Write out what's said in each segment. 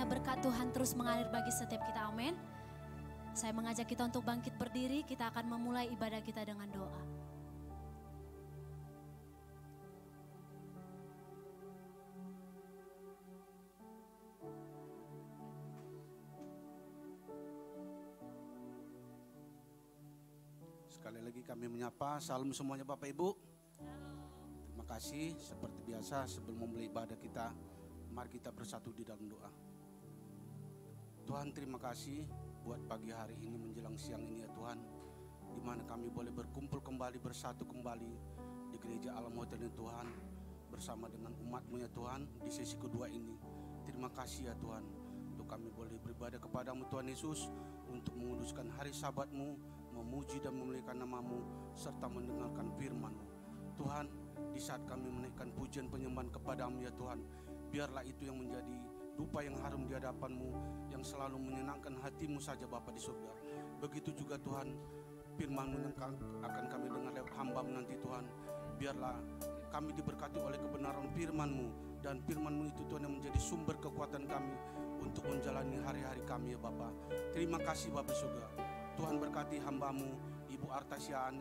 biarlah berkat Tuhan terus mengalir bagi setiap kita, amin. Saya mengajak kita untuk bangkit berdiri, kita akan memulai ibadah kita dengan doa. Sekali lagi kami menyapa, salam semuanya Bapak Ibu. Terima kasih, seperti biasa sebelum memulai ibadah kita, mari kita bersatu di dalam doa. Tuhan, terima kasih buat pagi hari ini menjelang siang ini ya Tuhan, di mana kami boleh berkumpul kembali, bersatu kembali di gereja Alam Hotel ya Tuhan, bersama dengan umat-Mu ya Tuhan di sesi kedua ini. Terima kasih ya Tuhan, untuk kami boleh beribadah kepadamu Tuhan Yesus, untuk menguduskan hari Sabat-Mu, memuji dan memuliakan nama-Mu, serta mendengarkan firman-Mu. Tuhan, di saat kami menaikkan pujian penyembahan kepadamu ya Tuhan, biarlah itu yang menjadi dupa yang harum di hadapan-Mu, yang selalu menyenangkan hati-Mu saja Bapa di surga. Begitu juga Tuhan, firman-Mu yang akan kami dengar lewat hamba-Mu nanti Tuhan, biarlah kami diberkati oleh kebenaran firman-Mu, dan firman-Mu itu Tuhan yang menjadi sumber kekuatan kami untuk menjalani hari-hari kami ya Bapa. Terima kasih Bapa di surga. Tuhan berkati hamba-Mu Ibu Artasiaan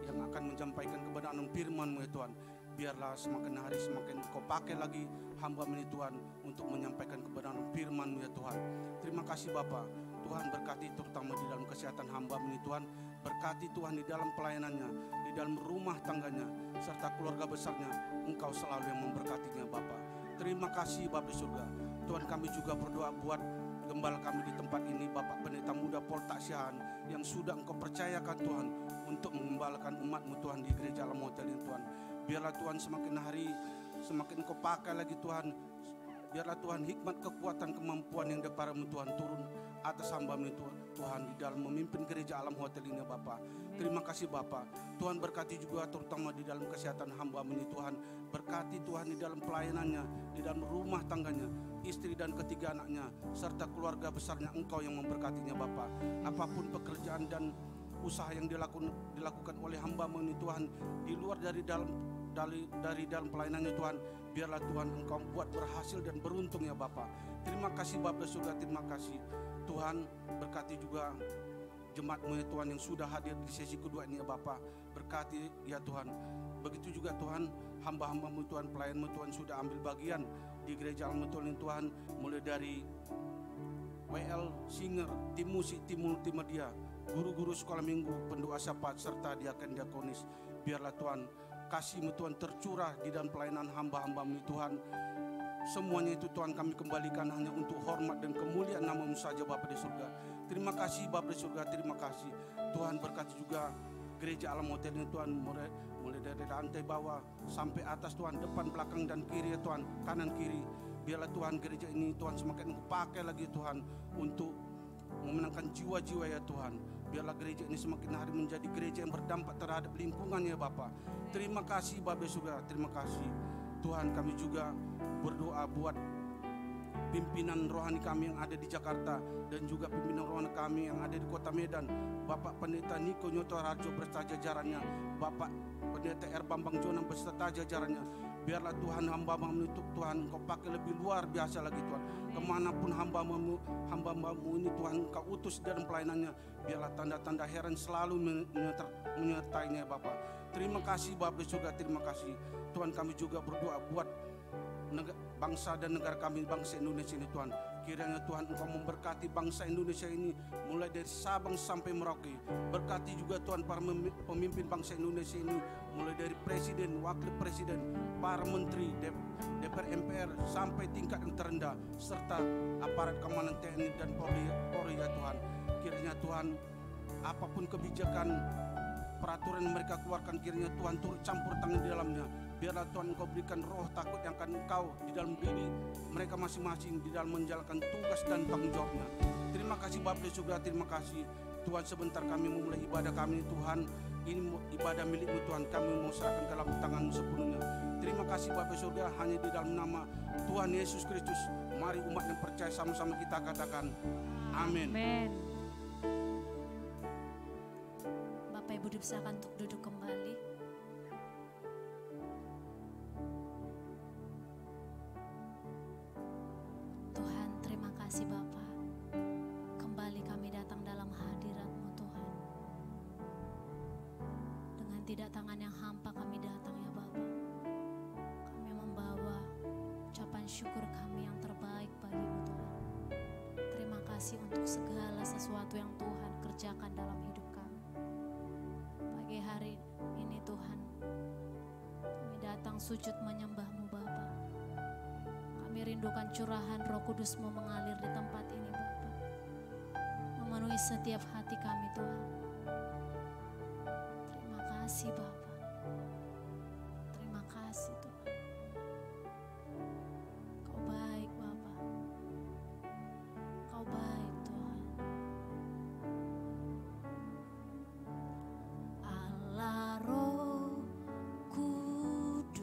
yang akan menyampaikan kebenaran firman-Mu ya Tuhan. Biarlah semakin hari semakin Kau pakai lagi hamba-Mu ini Tuhan untuk menyampaikan kebenaran firman-Mu ya Tuhan. Terima kasih Bapa. Tuhan berkati terutama di dalam kesehatan hamba-Mu ini Tuhan. Berkati Tuhan di dalam pelayanannya, di dalam rumah tangganya, serta keluarga besarnya. Engkau selalu yang memberkatinya Bapa. Terima kasih Bapa di surga. Tuhan, kami juga berdoa buat gembala kami di tempat ini, Bapak Pendeta Muda Poltaksian, yang sudah Engkau percayakan Tuhan untuk mengembalakan umat-Mu Tuhan di gereja Alam Hotel ini Tuhan. Biarlah Tuhan semakin hari semakin Engkau pakai lagi Tuhan. Biarlah Tuhan hikmat, kekuatan, kemampuan yang daripada-Mu Tuhan turun atas hamba-Mu Tuhan di dalam memimpin gereja Alam Hotel ini Bapak. Terima kasih Bapak. Tuhan berkati juga terutama di dalam kesehatan hamba-Mu ini Tuhan. Berkati Tuhan di dalam pelayanannya, di dalam rumah tangganya, istri dan ketiga anaknya, serta keluarga besarnya. Engkau yang memberkatinya Bapak. Apapun pekerjaan dan usaha yang dilakukan oleh hamba-Mu ini Tuhan, di luar dari dalam pelayanannya Tuhan, biarlah Tuhan Engkau buat berhasil dan beruntung ya Bapak. Terima kasih Bapak surga, terima kasih Tuhan. Berkati juga jemaat-Mu ya Tuhan yang sudah hadir di sesi kedua ini ya Bapak. Berkati ya Tuhan. Begitu juga Tuhan, hamba-hamba-Mu Tuhan, pelayan-Mu Tuhan sudah ambil bagian di gereja Alam Hotel ini Tuhan, mulai dari WL, singer, tim musik, tim multimedia, guru-guru sekolah minggu, pendoa syafaat, serta diaken-diakonis. Biarlah Tuhan kasih-Mu Tuhan tercurah di dalam pelayanan hamba-hamba-Mu Tuhan. Semuanya itu Tuhan kami kembalikan hanya untuk hormat dan kemuliaan nama-Mu saja Bapa di surga. Terima kasih Bapa di surga, terima kasih. Tuhan berkati juga gereja Alam Hotel ini Tuhan, mulai dari lantai bawah sampai atas Tuhan, depan, belakang dan kiri ya Tuhan, kanan kiri. Biarlah Tuhan gereja ini Tuhan semakin Engkau pakai lagi Tuhan untuk memenangkan jiwa-jiwa ya Tuhan. Biarlah gereja ini semakin hari menjadi gereja yang berdampak terhadap lingkungan ya Bapa. Terima kasih Bapa surga, terima kasih Tuhan. Kami juga berdoa buat pimpinan rohani kami yang ada di Jakarta dan juga pimpinan rohani kami yang ada di Kota Medan, Bapak Pendeta Niko Nyoto Harjo beserta jajarannya, Bapak Pendeta R. Bambang Jonang beserta jajarannya. Biarlah Tuhan hamba-Mu itu Tuhan Engkau pakai lebih luar biasa lagi Tuhan. Kemanapun hamba-Mu ini Tuhan Engkau utus dalam pelayanannya, biarlah tanda-tanda heran selalu menyertainya Bapak. Terima kasih Bapak di surga, terima kasih Tuhan. Kami juga berdoa buat bangsa dan negara kami, bangsa Indonesia ini Tuhan. Kiranya Tuhan Engkau memberkati bangsa Indonesia ini mulai dari Sabang sampai Merauke. Berkati juga Tuhan para pemimpin bangsa Indonesia ini, mulai dari presiden, wakil presiden, para menteri, DPR, MPR sampai tingkat yang terendah, serta aparat keamanan TNI dan Polri ya Tuhan. Kiranya Tuhan apapun kebijakan peraturan yang mereka keluarkan, kiranya Tuhan turut campur tangan di dalamnya. Biarlah Tuhan Engkau berikan roh takut yang akan Engkau di dalam diri mereka masing-masing di dalam menjalankan tugas dan tanggung jawabnya. Terima kasih Bapa di surga, terima kasih Tuhan. Sebentar kami memulai ibadah kami Tuhan. Ini ibadah milik-Mu Tuhan, kami mau serahkan ke dalam tangan-Mu sepenuhnya. Terima kasih Bapa di surga, hanya di dalam nama Tuhan Yesus Kristus. Mari umat yang percaya sama-sama kita katakan amin. Amin. Bapak Ibu dipersilakan untuk duduk kembali. Tuhan terima kasih. kedatangan yang hampa kami datang ya Bapa. Kami membawa ucapan syukur kami yang terbaik bagi-Mu Tuhan. Terima kasih untuk segala sesuatu yang Tuhan kerjakan dalam hidup kami. Pagi hari ini Tuhan, kami datang sujud menyembah-Mu Bapa. Kami rindukan curahan Roh Kudus-Mu mengalir di tempat ini Bapa. Memenuhi setiap hati kami Tuhan. Terima kasih Bapa. Terima kasih Tuhan. Kau baik Bapa. Kau baik Tuhan. Allah Roh Kudus,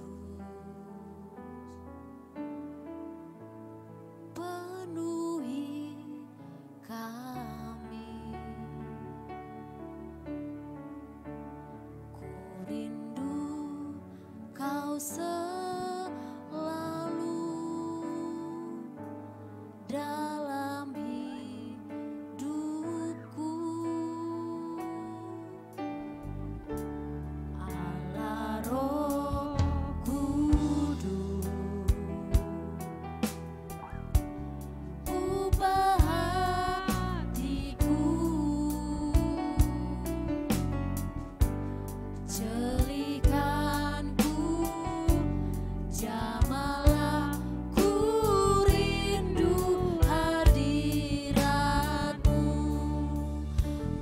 penuhi kami. Ku rindu Kau selalu dalam hidupku. Allah Roh Kudus, ubah hatiku, jelikanku, jamalah ku rindu hadirat-Mu.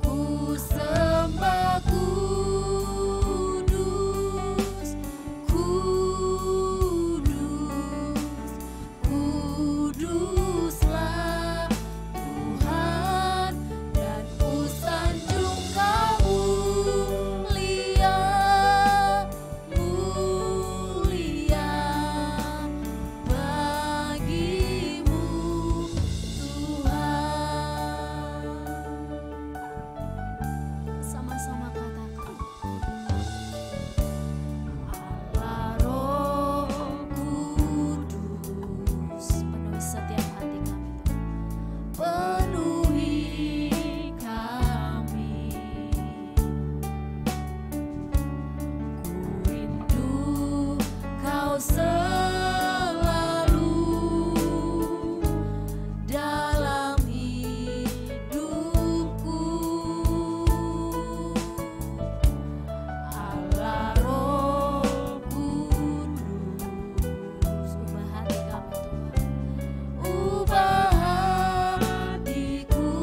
Ku sembah kudus, kudus, kuduslah Tuhan, dan ku sanjung Kamu mulia, mulia bagi-Mu Tuhan. Sama-sama katakan, Allah Roh Kudus, penuhi setiap hati kami Tuhan. Penuhi kami. Ku rindu Kau selalu dalam hidupku. Allah Roh Kudus, ubah hati kami Tuhan. Ubah hatiku,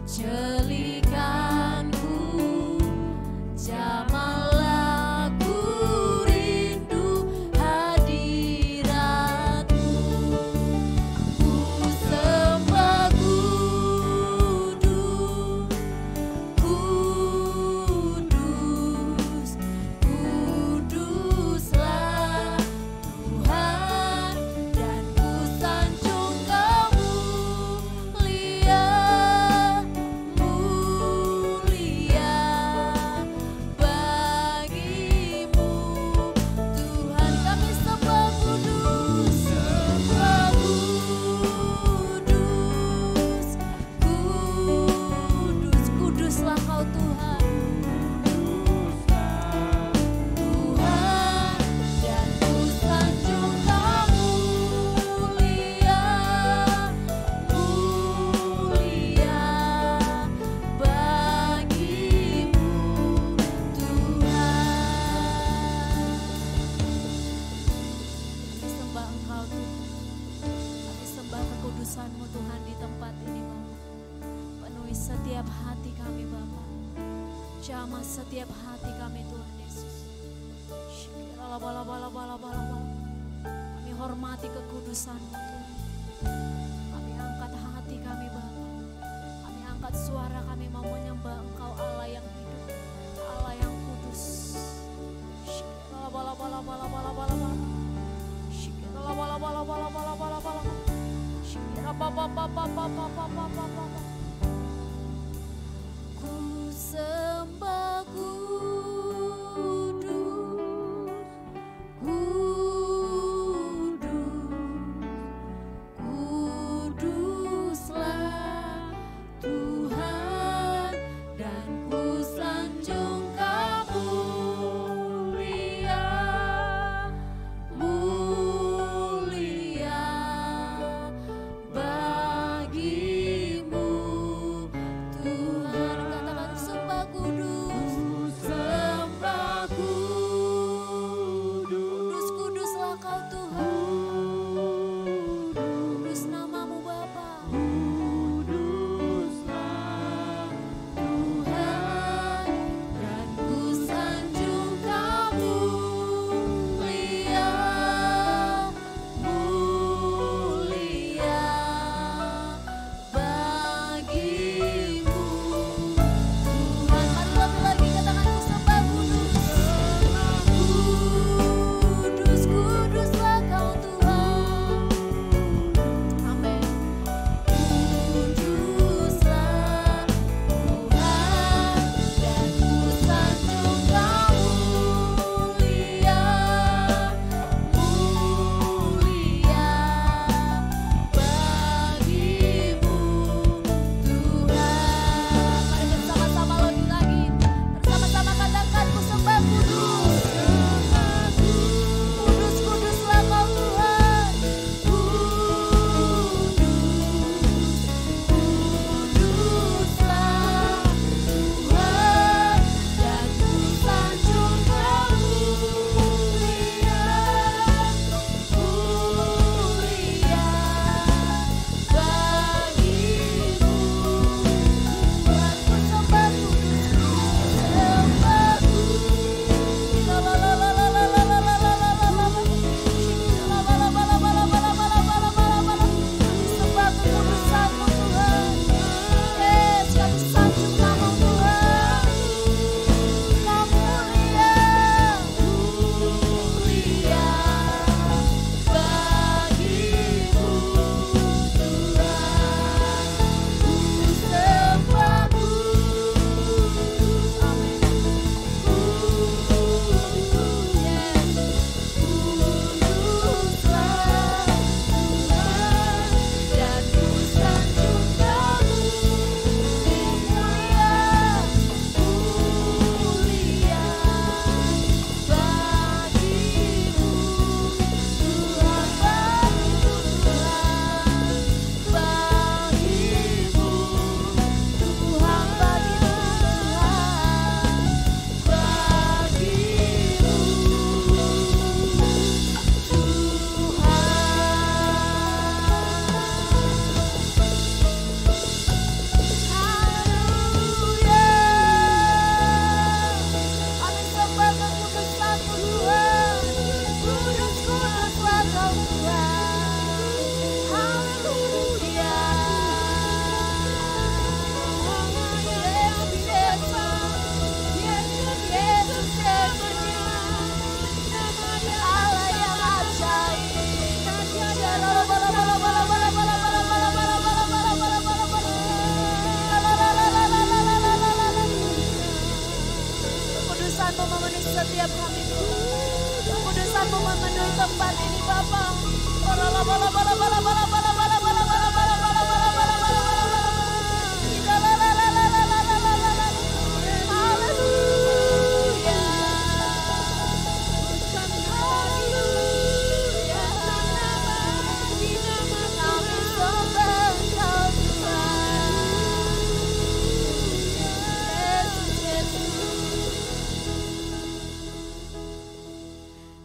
jelikanku, jamalah ku rindu hadirat-Mu. Ku sembah kudus, kudus, kuduslah Tuhan, dan ku sanjung Kamu mulia, mulia bagi-Mu Tuhan. Kami sembah kudus, sembah kudus, kudus, kuduslah Kau Tuhan, Tuhan, dan ku sanjung Kamu mulia, mulia bagi-Mu Tuhan. Kami sembah Engkau Tuhan, kami sembah kekudusan-Mu Tuhan di tempat ini Bapa. Penuhi setiap hati kami Bapa, jamah setiap hati kami Tuhan Yesus. Shikiralabalabalabalabala. Kami hormati kekudusan-Mu Tuhan. Kami angkat hati kami Bapa. Kami angkat suara kami mau menyembah Engkau Allah yang hidup, Allah yang kudus. Shikiralabalabalabalabala. Shikiralabalabalabalabala. Shikirabababababababababa. Ku sembah kudus, kudus, kuduslah Tuhan, dan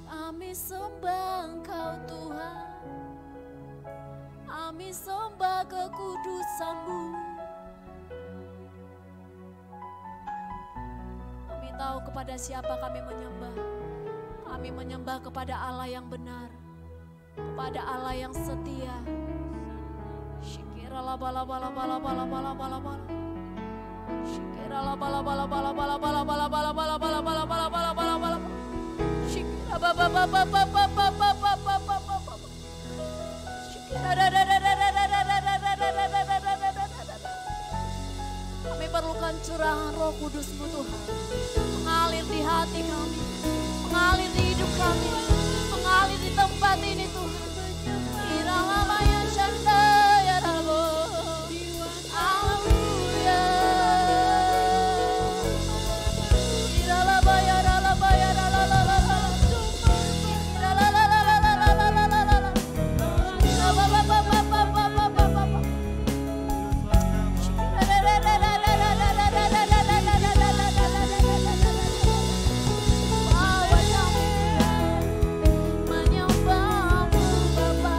Kami sembah Engkau Tuhan, kami sembah kekudusan-Mu. Kami tahu kepada siapa kami menyembah. Kami menyembah kepada Allah yang benar, kepada Allah yang setia. Shikira la bala bala bala bala bala bala bala. Shikira la bala bala bala bala bala bala bala bala bala bala bala bala bala bala. Shikira ba ba ba ba ba ba ba ba ba ba ba ba ba. Shikira da da da da da da da da da da da da da da da da. Kami perlukan curahan Roh Kudus-Mu Tuhan, mengalir di hati kami, mengalir di hidup kami, mengalir di tempat ini Tuhan. Irama ya Shanda ya Rabo. Haleluya. Iralaba ya ralaba ya ralalala. Iralalalalalalalalalala. Irabababababababababa. Bawa kami menyembah-Mu Bapa,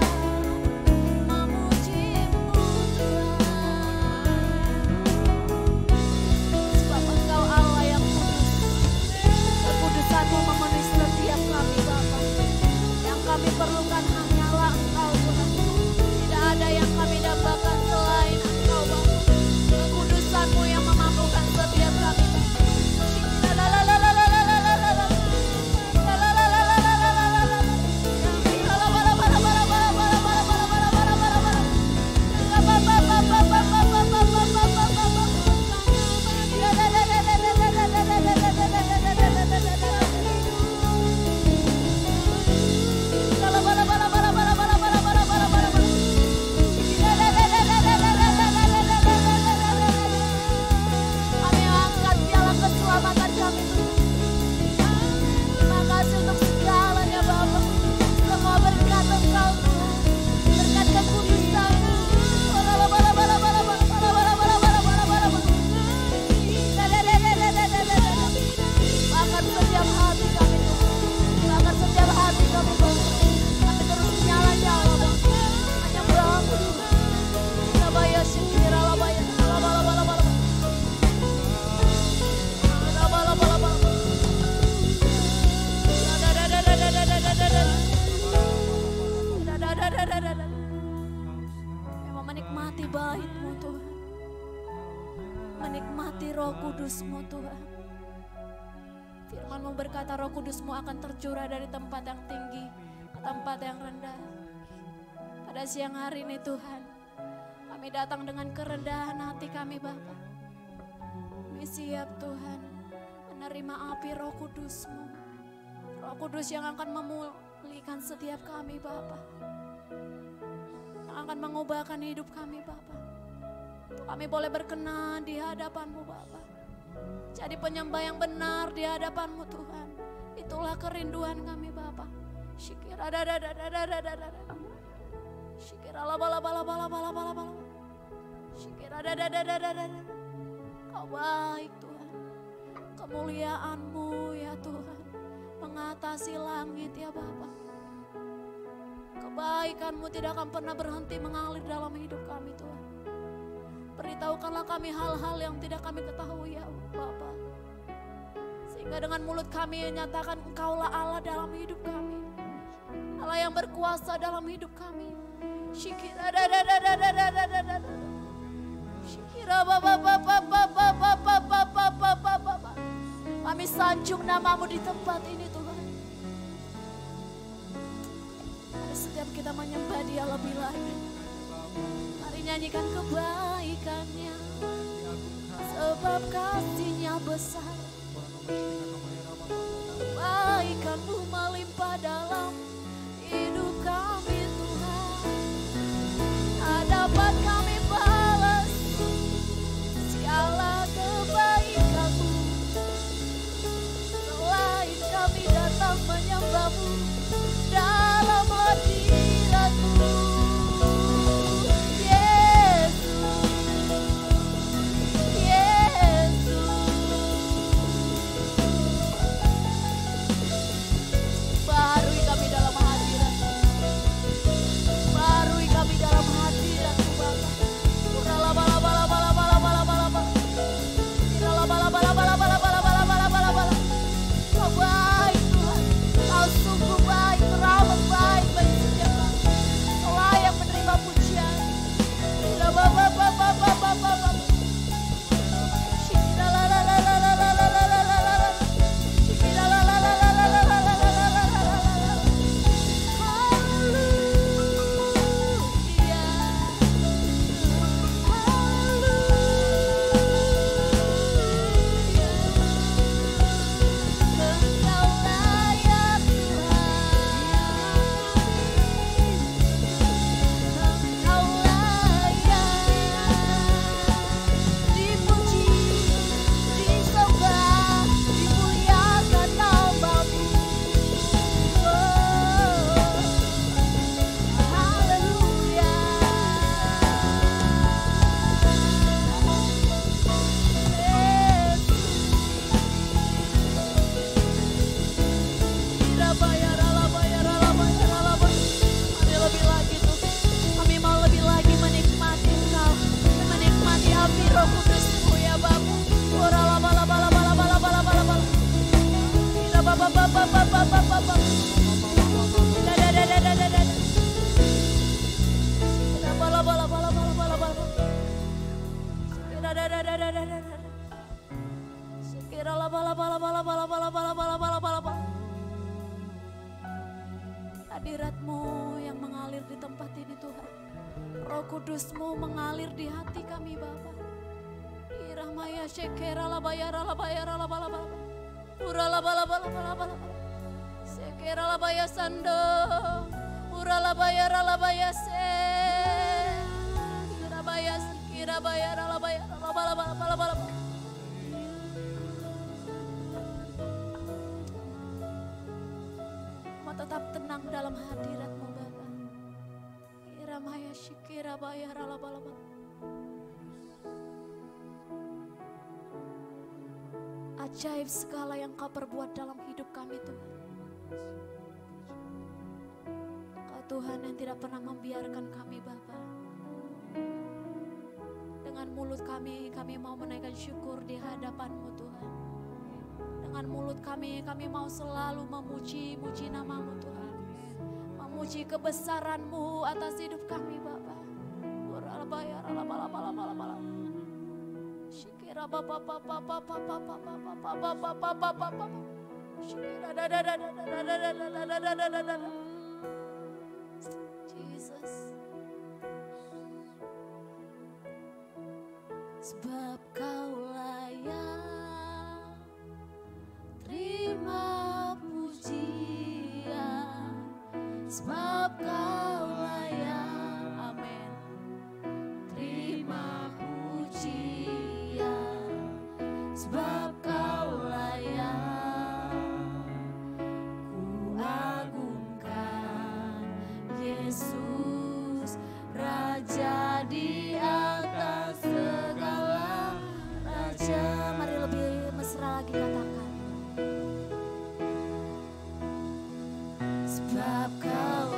memuji-Mu Tuhan. Sebab Engkau Allah yang kudus, kekudusan-Mu memenuhi setiap kami Bapa. Yang kami perlukan hanyalah Engkau Tuhan. Tidak ada yang kami dambakan selain Engkau Bapa. Kekudusan-Mu yang memampukan setiap kami. Kami angkat piala keselamatan kami Tuhan. Terima kasih untuk segalanya Bapa. Semua berkat Engkau Tuhan, berkat kekudusan-Mu. Bahkan setiap hati kami Tuhan, bahkan setiap hati kami Tuhan, kami terus nyala-nyala Bapa. Hanya Bapa Tuhan. Rabaya Shikira Rabaya Rabala. Memang menikmati bait-Mu Tuhan, menikmati Roh Kudus-Mu Tuhan. Firman-Mu berkata Roh Kudus-Mu akan tercurah dari tempat yang tinggi ke tempat yang rendah. Pada siang hari ini Tuhan, kami datang dengan kerendahan hati kami Bapa. Kami siap Tuhan menerima api Roh Kudus-Mu, Roh Kudus yang akan memulihkan setiap kami Bapa, yang akan mengubahkan hidup kami Bapa. Kami boleh berkenan di hadapan-Mu Bapa, jadi penyembah yang benar di hadapan-Mu Tuhan. Itulah kerinduan kami Bapa. Shikira da da da da da da da da. Shikira la bala bala bala bala bala bala. Shikira da da da da da da. Kau baik Tuhan. Kemuliaan-Mu ya Tuhan mengatasi langit ya Bapa. Kebaikan-Mu tidak akan pernah berhenti mengalir dalam hidup kami Tuhan. Beritahukanlah kami hal-hal yang tidak kami ketahui ya Bapa. Sehingga dengan mulut kami nyatakan Engkaulah Allah dalam hidup kami. Allah yang berkuasa dalam hidup kami. Shikira da da da da da da da da da. Shikira ba ba ba ba ba ba ba ba ba ba ba ba ba ba. Kami sanjung nama-Mu di tempat ini Tuhan. Mari setiap kita menyembah Dia lebih lagi. Mari nyanyikan kebaikan-Nya, sebab kasih-Nya besar. Kebaikan-Mu melimpah dalam hidup kami. Hadirat-Mu yang mengalir di tempat ini Tuhan. Roh Kudus-Mu mengalir di hati kami Bapa. Iramaya shekera labayara labayara labalaba. Ura labalaba. Sekera labaya sando. Ura labayara labaya se. Kira bayara labayara labalaba. Tetap tenang dalam hadirat-Mu Bapa. Iramaya shikira bayara labalaba. Ajaib segala yang Kau perbuat dalam hidup kami Tuhan. Kau Tuhan yang tidak pernah membiarkan kami Bapa. Dengan mulut kami mau menaikkan syukur di hadapan-Mu Tuhan. Dengan mulut kami mau selalu memuji nama-Mu Tuhan. Memuji kebesaran-Mu atas hidup kami Bapa. Shikira Bapa. Jesus. Sebab Kau layak terima pujian, sebab Kau layak, amin, terima pujian, sebab Kau layak, ku agungkan Yesus, Raja di atas segala raja. Mari lebih mesra lagi katakan. Sebab Kau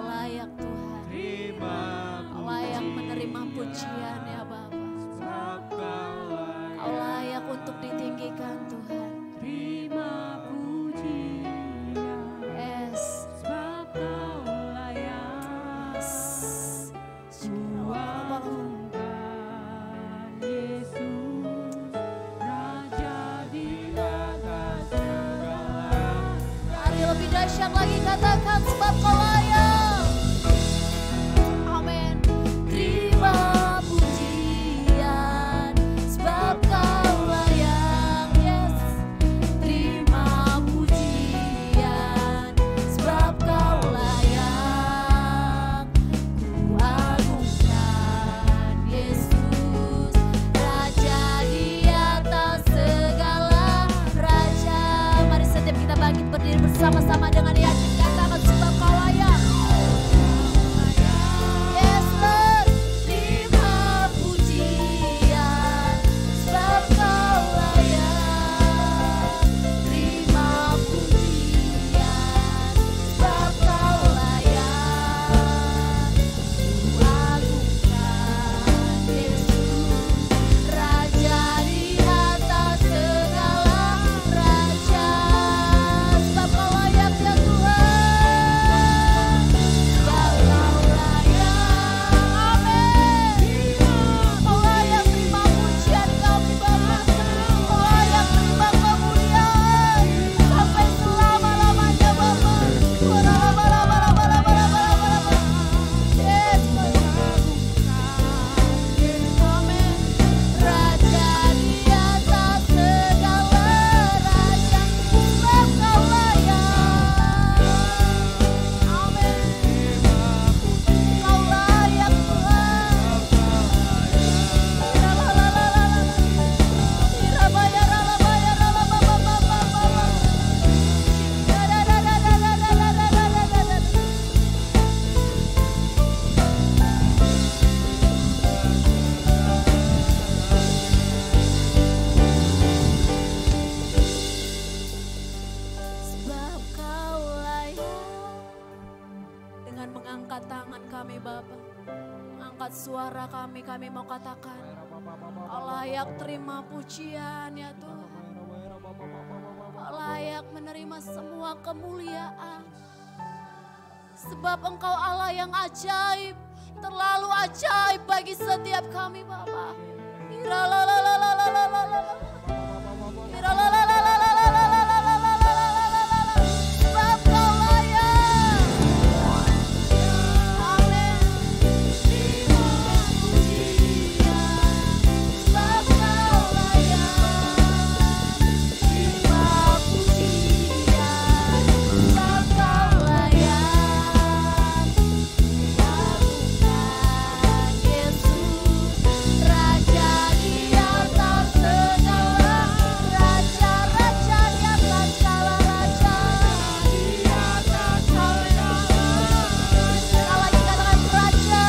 layak Tuhan. Kau layak menerima pujian ya Bapa. Kau layak untuk ditinggikan Tuhan. Terima pujian. Yes. Sebab Kau layak. Ku agungkan Yesus, Raja di atas segala. Mari lebih dahsyat lagi katakan sebab Kau layak. Amin. Terima pujian sebab Kau layak. Yes. Terima pujian sebab Kau layak. Ku agungkan Yesus, Raja di atas segala raja. Mari setiap kita bangkit berdiri bersama-sama dengan yakin katakan sebab Kau layak. Bapa. Angkat suara kami mau katakan, Kau layak terima pujian ya Tuhan. Kau layak menerima semua kemuliaan. Sebab Engkau Allah yang ajaib, terlalu ajaib bagi setiap kami Bapa. Sebab Kau layak. Amin. Terima pujian. Sebab Kau layak. Terima pujian. Sebab Kau layak. Lakukan Yesus, Raja di atas segala raja-raja, di atas segala raja, di atas segala raja. Lagi katakan raja,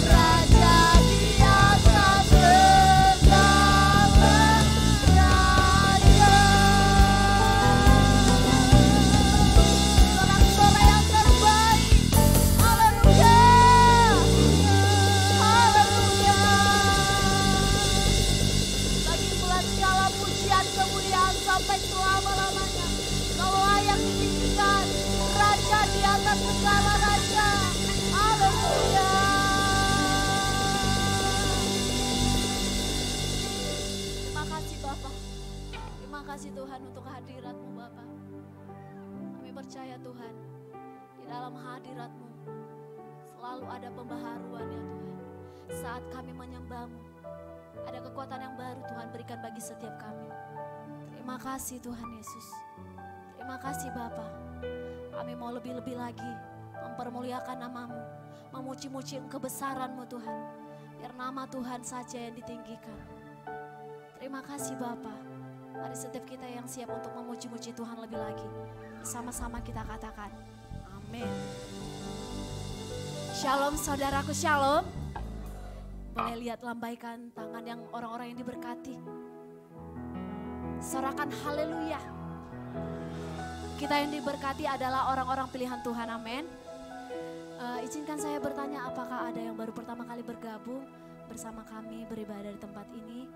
raja di atas segala raja. Sorak-sorai yang terbaik. Haleluya. Haleluya. Bagi Tuhan segala pujian kemuliaan sampai selama-lamanya. Kau layak ditinggikan, Raja di atas segala raja. Haleluya. Terima kasih Bapa. Terima kasih Tuhan untuk hadirat-Mu Bapa. Kami percaya Tuhan, di dalam hadirat-Mu selalu ada pembaharuan ya Tuhan. Saat kami menyembah-Mu, ada kekuatan yang baru Tuhan berikan bagi setiap kami. Terima kasih Tuhan Yesus. Terima kasih Bapa. Kami mau lebih-lebih lagi mempermuliakan nama-Mu, memuji-muji kebesaran-Mu Tuhan. Biar nama Tuhan saja yang ditinggikan. Terima kasih Bapa. Mari setiap kita yang siap untuk memuji-muji Tuhan lebih lagi. Bersama-sama kita katakan, amin. Shalom saudaraku, shalom. Boleh lihat lambaikan tangan yang orang-orang yang diberkati. Sorakan haleluya. Kita yang diberkati adalah orang-orang pilihan Tuhan, amin. Izinkan saya bertanya, apakah ada yang baru pertama kali bergabung bersama kami beribadah di tempat ini?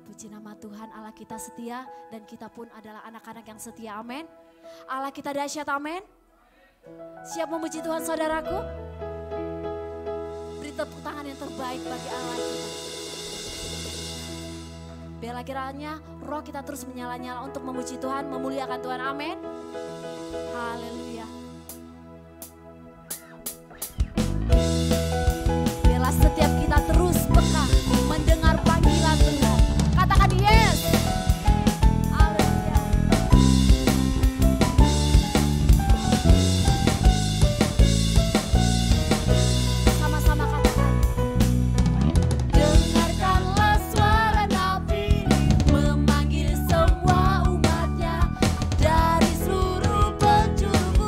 Puji nama Tuhan, Allah kita setia dan kita pun adalah anak-anak yang setia, amin. Allah kita dahsyat, amin. Siap memuji Tuhan saudaraku? Beri tepuk tangan yang terbaik bagi Allah kita. Biarlah kiranya roh kita terus menyala-nyala untuk memuji Tuhan, memuliakan Tuhan, amin. Haleluya. Biarlah setiap kita terus peka mendengar panggilan Tuhan. Katakan yes. Haleluya. Sama-sama katakan. Dengarkanlah suara nabi memanggil semua umatnya dari seluruh penjuru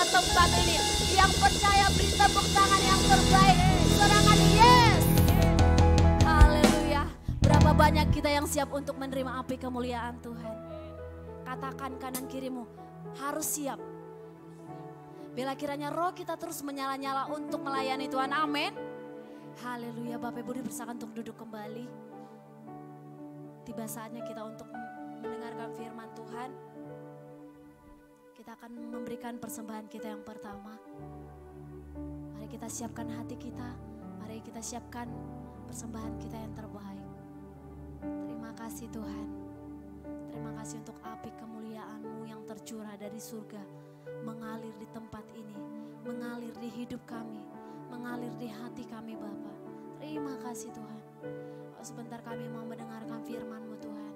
tempat ini. Yang percaya beri tepuk tangan yang terbaik. Serangan yes. Haleluya. Berapa banyak kita yang siap untuk menerima api kemuliaan Tuhan? Katakan kanan kirimu, harus siap. Bila kiranya roh kita terus menyala-nyala untuk melayani Tuhan, amin. Haleluya. Bapak Ibu dipersilakan untuk duduk kembali. Tiba saatnya kita untuk mendengarkan firman Tuhan. Kita akan memberikan persembahan kita yang pertama. Mari kita siapkan hati kita. Mari kita siapkan persembahan kita yang terbaik. Terima kasih Tuhan. Terima kasih untuk api kemuliaan-Mu yang tercurah dari surga. Mengalir di tempat ini. Mengalir di hidup kami. Mengalir di hati kami Bapa. Terima kasih Tuhan. Sebentar kami mau mendengarkan firman-Mu Tuhan.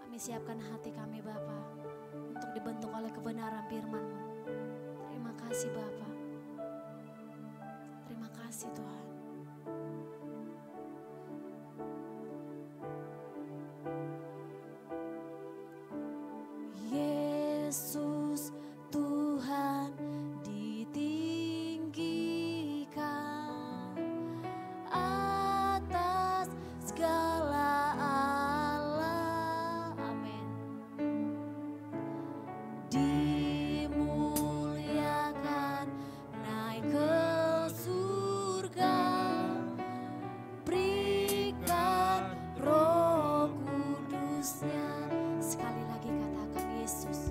Kami siapkan hati kami Bapa. Untuk dibentuk oleh kebenaran firman-Mu. Terima kasih Bapa. Terima kasih Tuhan. Yesus Tuhan ditinggikan atas segala Allah. Amin. Dimuliakan naik ke surga, berikan Roh Kudusnya. Sekali lagi katakan Yesus.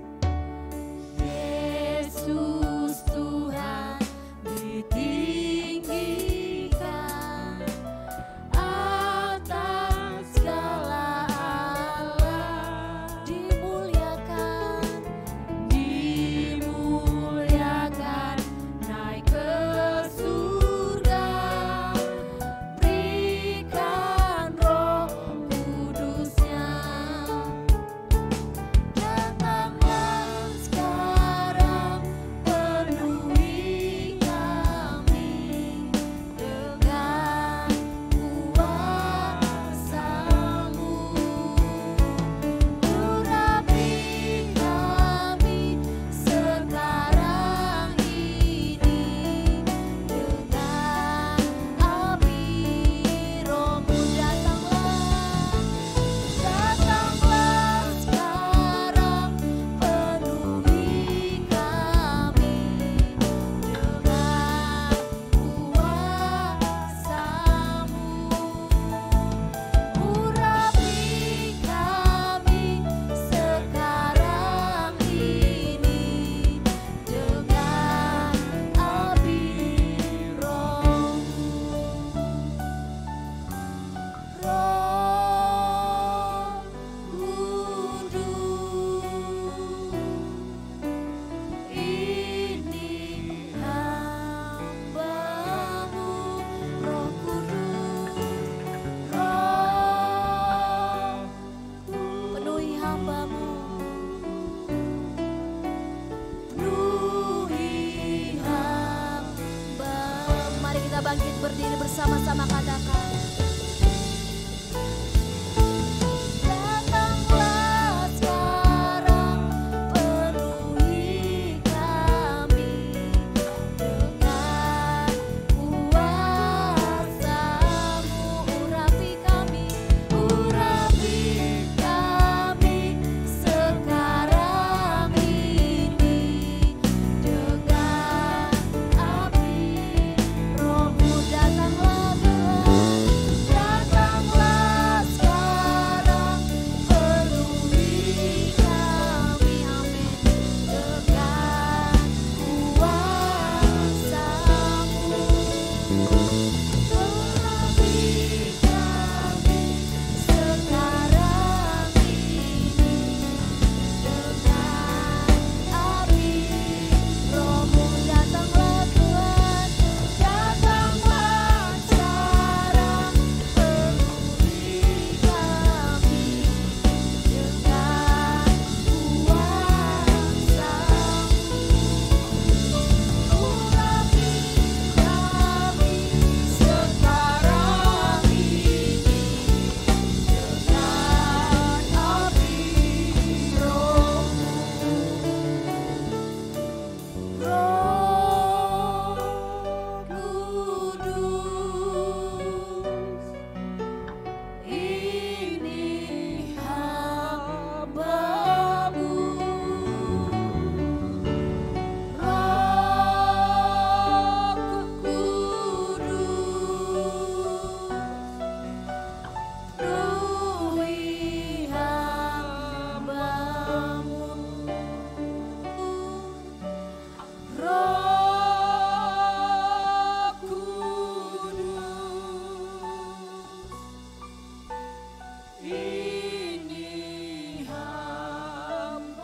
ini hamba-Mu.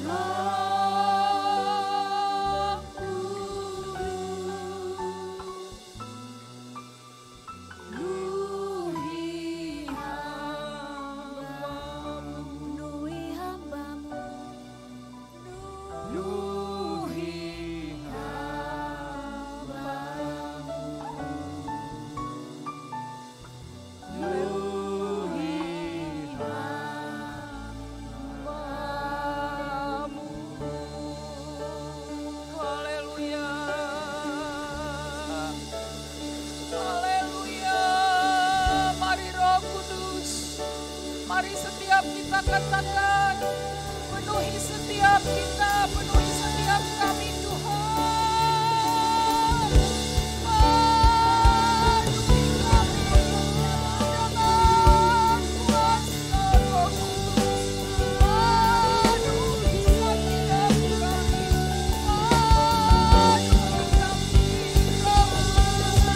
Roh Kudus, penuhi hamba-Mu. Penuhi hamba-Mu. Penuhi hamba-Mu. Penuhi hamba-Mu. Haleluya. Haleluya. Mari Roh Kudus, mari setiap kita katakan, penuhi setiap kita, penuhi setiap kami Tuhan. Penuhi kami dengan kuasa Roh Kudus. Penuhi setiap kami. Penuhi kami Roh Kudus. Penuhi kami Roh Kudus.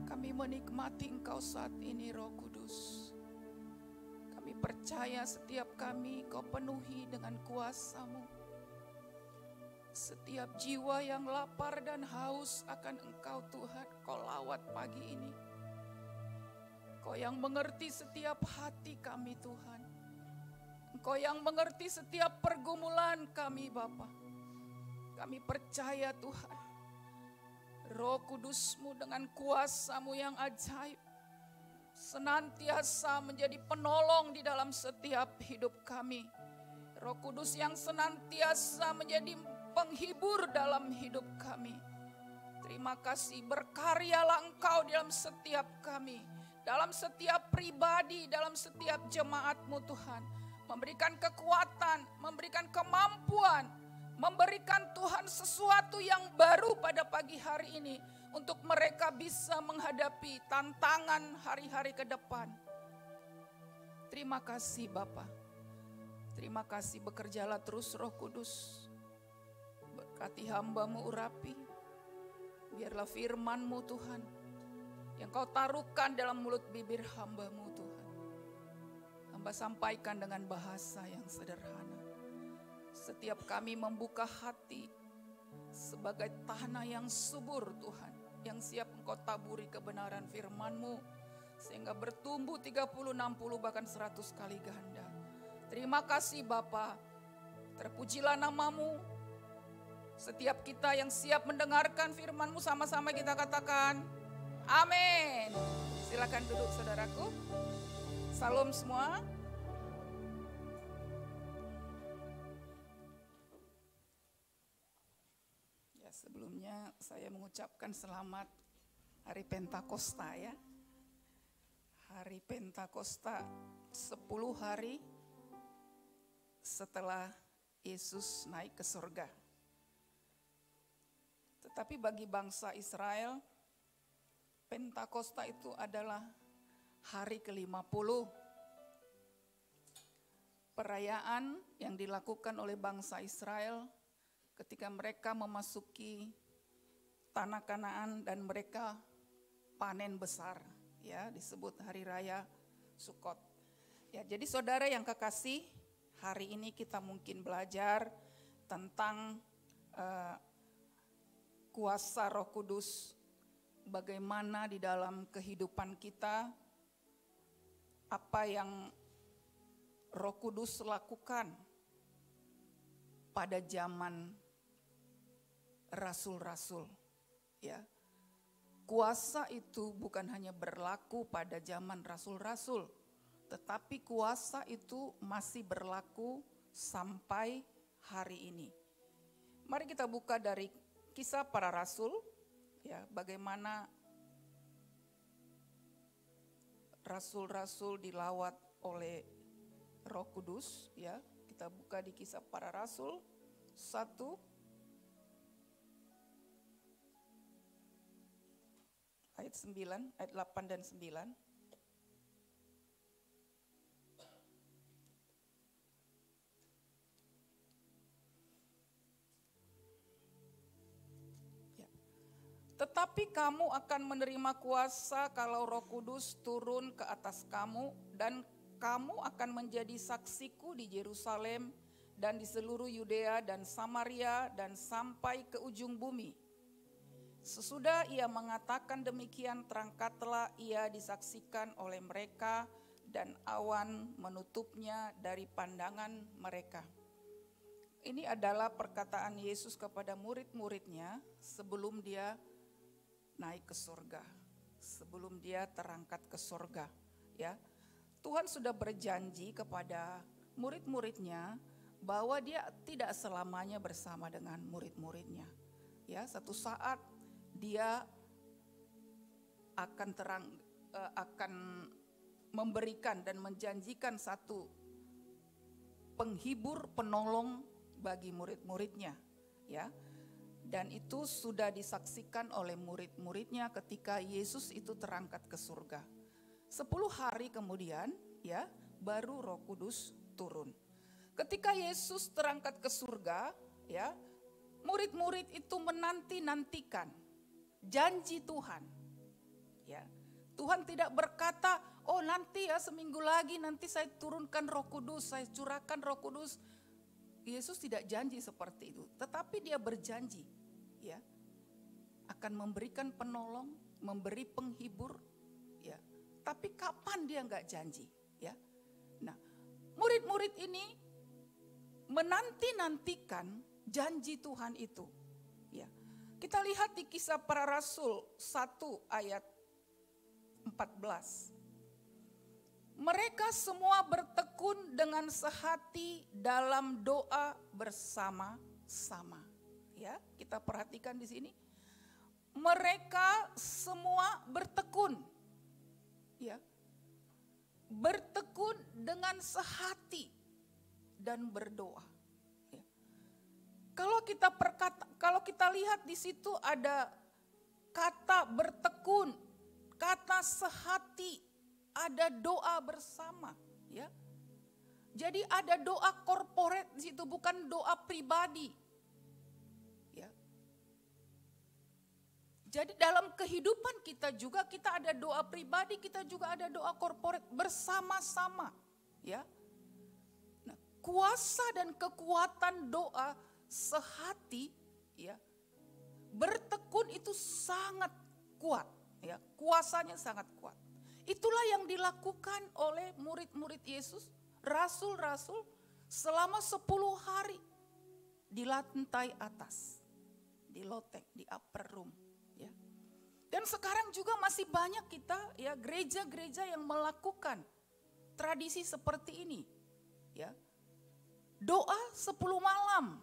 Kami menikmati Engkau saat ini, Roh Kudus. Kami percaya setiap kami Kau penuhi dengan kuasa-Mu. Setiap jiwa yang lapar dan haus akan Engkau Tuhan, Kau lawat pagi ini. Kau yang mengerti setiap hati kami Tuhan. Engkau yang mengerti setiap pergumulan kami Bapa. Kami percaya Tuhan, Roh Kudus-Mu dengan kuasa-Mu yang ajaib senantiasa menjadi penolong di dalam setiap hidup kami. Roh Kudus yang senantiasa menjadi penghibur dalam hidup kami. Terima kasih, berkaryalah Engkau dalam setiap kami, dalam setiap pribadi, dalam setiap jemaat-Mu Tuhan. Memberikan kekuatan, memberikan kemampuan, memberikan Tuhan sesuatu yang baru pada pagi hari ini untuk mereka bisa menghadapi tantangan hari-hari ke depan. Terima kasih Bapa. Terima kasih, bekerjalah terus Roh Kudus. Berkati hamba-Mu urapi. Biarlah firman-Mu Tuhan yang Kau taruhkan dalam mulut bibir hamba-Mu Tuhan. Hamba sampaikan dengan bahasa yang sederhana. Setiap kami membuka hati sebagai tanah yang subur Tuhan, yang siap Engkau taburi kebenaran firman-Mu sehingga bertumbuh 30, 60 bahkan 100 kali ganda. Terima kasih Bapa, terpujilah nama-Mu. Setiap kita yang siap mendengarkan firman-Mu sama-sama kita katakan amin. Silakan duduk saudaraku. Salam semua. Sebelumnya saya mengucapkan selamat Hari Pentakosta ya. Hari Pentakosta 10 hari setelah Yesus naik ke surga. Tetapi bagi bangsa Israel, Pentakosta itu adalah hari ke-50. Perayaan yang dilakukan oleh bangsa Israel ketika mereka memasuki tanah Kanaan dan mereka panen besar, ya, disebut hari raya Sukot. Ya, jadi saudara yang kekasih, hari ini kita mungkin belajar tentang kuasa Roh Kudus, bagaimana di dalam kehidupan kita, apa yang Roh Kudus lakukan pada zaman rasul-rasul, ya. Kuasa itu bukan hanya berlaku pada zaman rasul-rasul, tetapi kuasa itu masih berlaku sampai hari ini. Mari kita buka dari Kisah Para Rasul, ya, bagaimana rasul-rasul dilawat oleh Roh Kudus, ya. Kita buka di Kisah Para Rasul 1 ayat 9, ayat 8 dan 9. Ya. Tetapi kamu akan menerima kuasa kalau Roh Kudus turun ke atas kamu, dan kamu akan menjadi saksiku di Yerusalem dan di seluruh Yudea dan Samaria dan sampai ke ujung bumi. Sesudah ia mengatakan demikian, terangkatlah ia disaksikan oleh mereka dan awan menutupnya dari pandangan mereka. Ini adalah perkataan Yesus kepada murid-muridnya sebelum dia naik ke surga, sebelum dia terangkat ke surga, ya. Tuhan sudah berjanji kepada murid-muridnya bahwa dia tidak selamanya bersama dengan murid-muridnya. Ya, satu saat dia akan memberikan dan menjanjikan satu penghibur, penolong bagi murid-muridnya, ya. Dan itu sudah disaksikan oleh murid-muridnya ketika Yesus itu terangkat ke surga. 10 hari kemudian, ya, baru Roh Kudus turun. Ketika Yesus terangkat ke surga, ya, murid-murid itu menanti-nantikan janji Tuhan. Ya. Tuhan tidak berkata, oh nanti ya seminggu lagi nanti saya turunkan Roh Kudus, saya curahkan Roh Kudus. Yesus tidak janji seperti itu, tetapi dia berjanji, ya, akan memberikan penolong, memberi penghibur, ya. Tapi kapan dia nggak janji, ya? Nah, murid-murid ini menanti-nantikan janji Tuhan itu, ya. Kita lihat di Kisah Para Rasul 1 ayat 14. Mereka semua bertekun dengan sehati dalam doa bersama-sama. Ya, kita perhatikan di sini. Mereka semua bertekun. Ya. Bertekun dengan sehati dan berdoa. Ya. Kalau kita lihat di situ ada kata bertekun, kata sehati, ada doa bersama, ya. Jadi ada doa corporate di situ, bukan doa pribadi. Ya. Jadi dalam kehidupan kita juga kita ada doa pribadi, kita juga ada doa corporate bersama-sama, ya. Nah, kuasa dan kekuatan doa sehati, ya, bertekun itu sangat kuat, ya. Kuasanya sangat kuat. Itulah yang dilakukan oleh murid-murid Yesus, rasul-rasul selama 10 hari di lantai atas, di loteng, di upper room, ya. Dan sekarang juga masih banyak kita, ya, gereja-gereja yang melakukan tradisi seperti ini, ya. Doa 10 malam,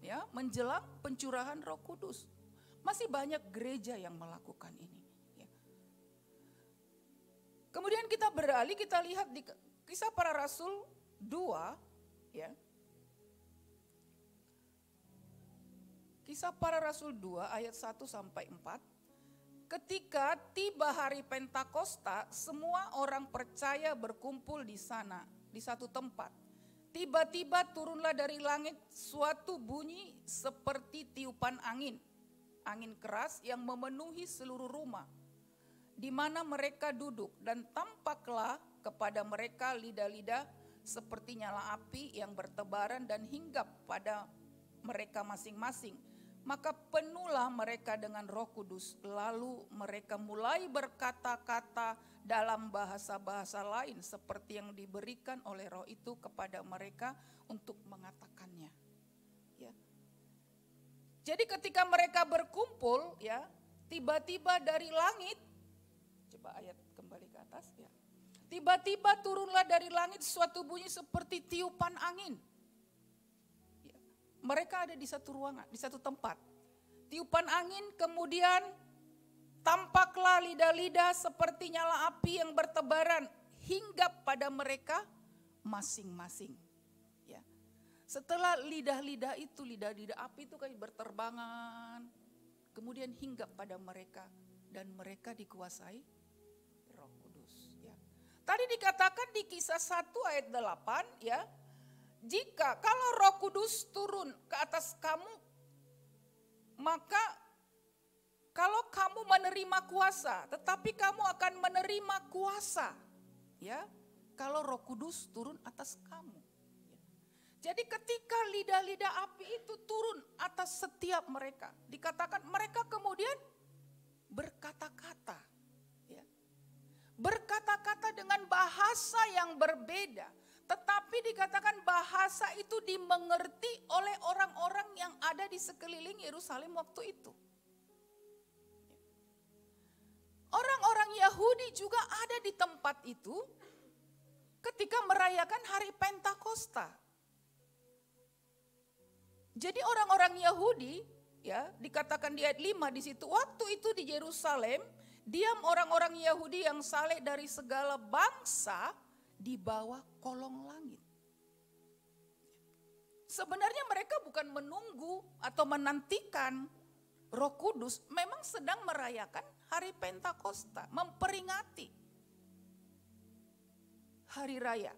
ya, menjelang pencurahan Roh Kudus. Masih banyak gereja yang melakukan ini. Ya. Kemudian kita beralih, kita lihat di Kisah Para Rasul 2, ya. Kisah Para Rasul 2 ayat 1 sampai 4. Ketika tiba hari Pentakosta, semua orang percaya berkumpul di sana, di satu tempat. Tiba-tiba turunlah dari langit suatu bunyi seperti tiupan angin. Angin keras yang memenuhi seluruh rumah di mana mereka duduk, dan tampaklah kepada mereka lidah-lidah seperti nyala api yang bertebaran dan hinggap pada mereka masing-masing. Maka penuhlah mereka dengan Roh Kudus, lalu mereka mulai berkata-kata dalam bahasa-bahasa lain seperti yang diberikan oleh Roh itu kepada mereka untuk mengatakannya. Ya. Jadi ketika mereka berkumpul, ya, tiba-tiba dari langit, coba ayat kembali ke atas, ya. Tiba-tiba turunlah dari langit suatu bunyi seperti tiupan angin. Ya. Mereka ada di satu ruangan, di satu tempat. Tiupan angin, kemudian tampaklah lidah-lidah seperti nyala api yang bertebaran hinggap pada mereka masing-masing. Ya. Setelah lidah-lidah itu, lidah-lidah api itu kayak berterbangan, kemudian hinggap pada mereka dan mereka dikuasai Roh Kudus. Ya. Tadi dikatakan di Kisah 1 ayat 8, ya, jika kalau Roh Kudus turun ke atas kamu, maka kalau kamu menerima kuasa, tetapi kamu akan menerima kuasa, ya, kalau Roh Kudus turun atas kamu. Jadi ketika lidah-lidah api itu turun atas setiap mereka, dikatakan mereka kemudian berkata-kata. Ya. Berkata-kata dengan bahasa yang berbeda. Tetapi dikatakan bahasa itu dimengerti oleh orang-orang yang ada di sekeliling Yerusalem waktu itu. Orang-orang Yahudi juga ada di tempat itu ketika merayakan hari Pentakosta. Jadi orang-orang Yahudi, ya, dikatakan di ayat 5 di situ, waktu itu di Yerusalem diam orang-orang Yahudi yang saleh dari segala bangsa di bawah kolong langit. Sebenarnya mereka bukan menunggu atau menantikan Roh Kudus, memang sedang merayakan hari Pentakosta, memperingati hari raya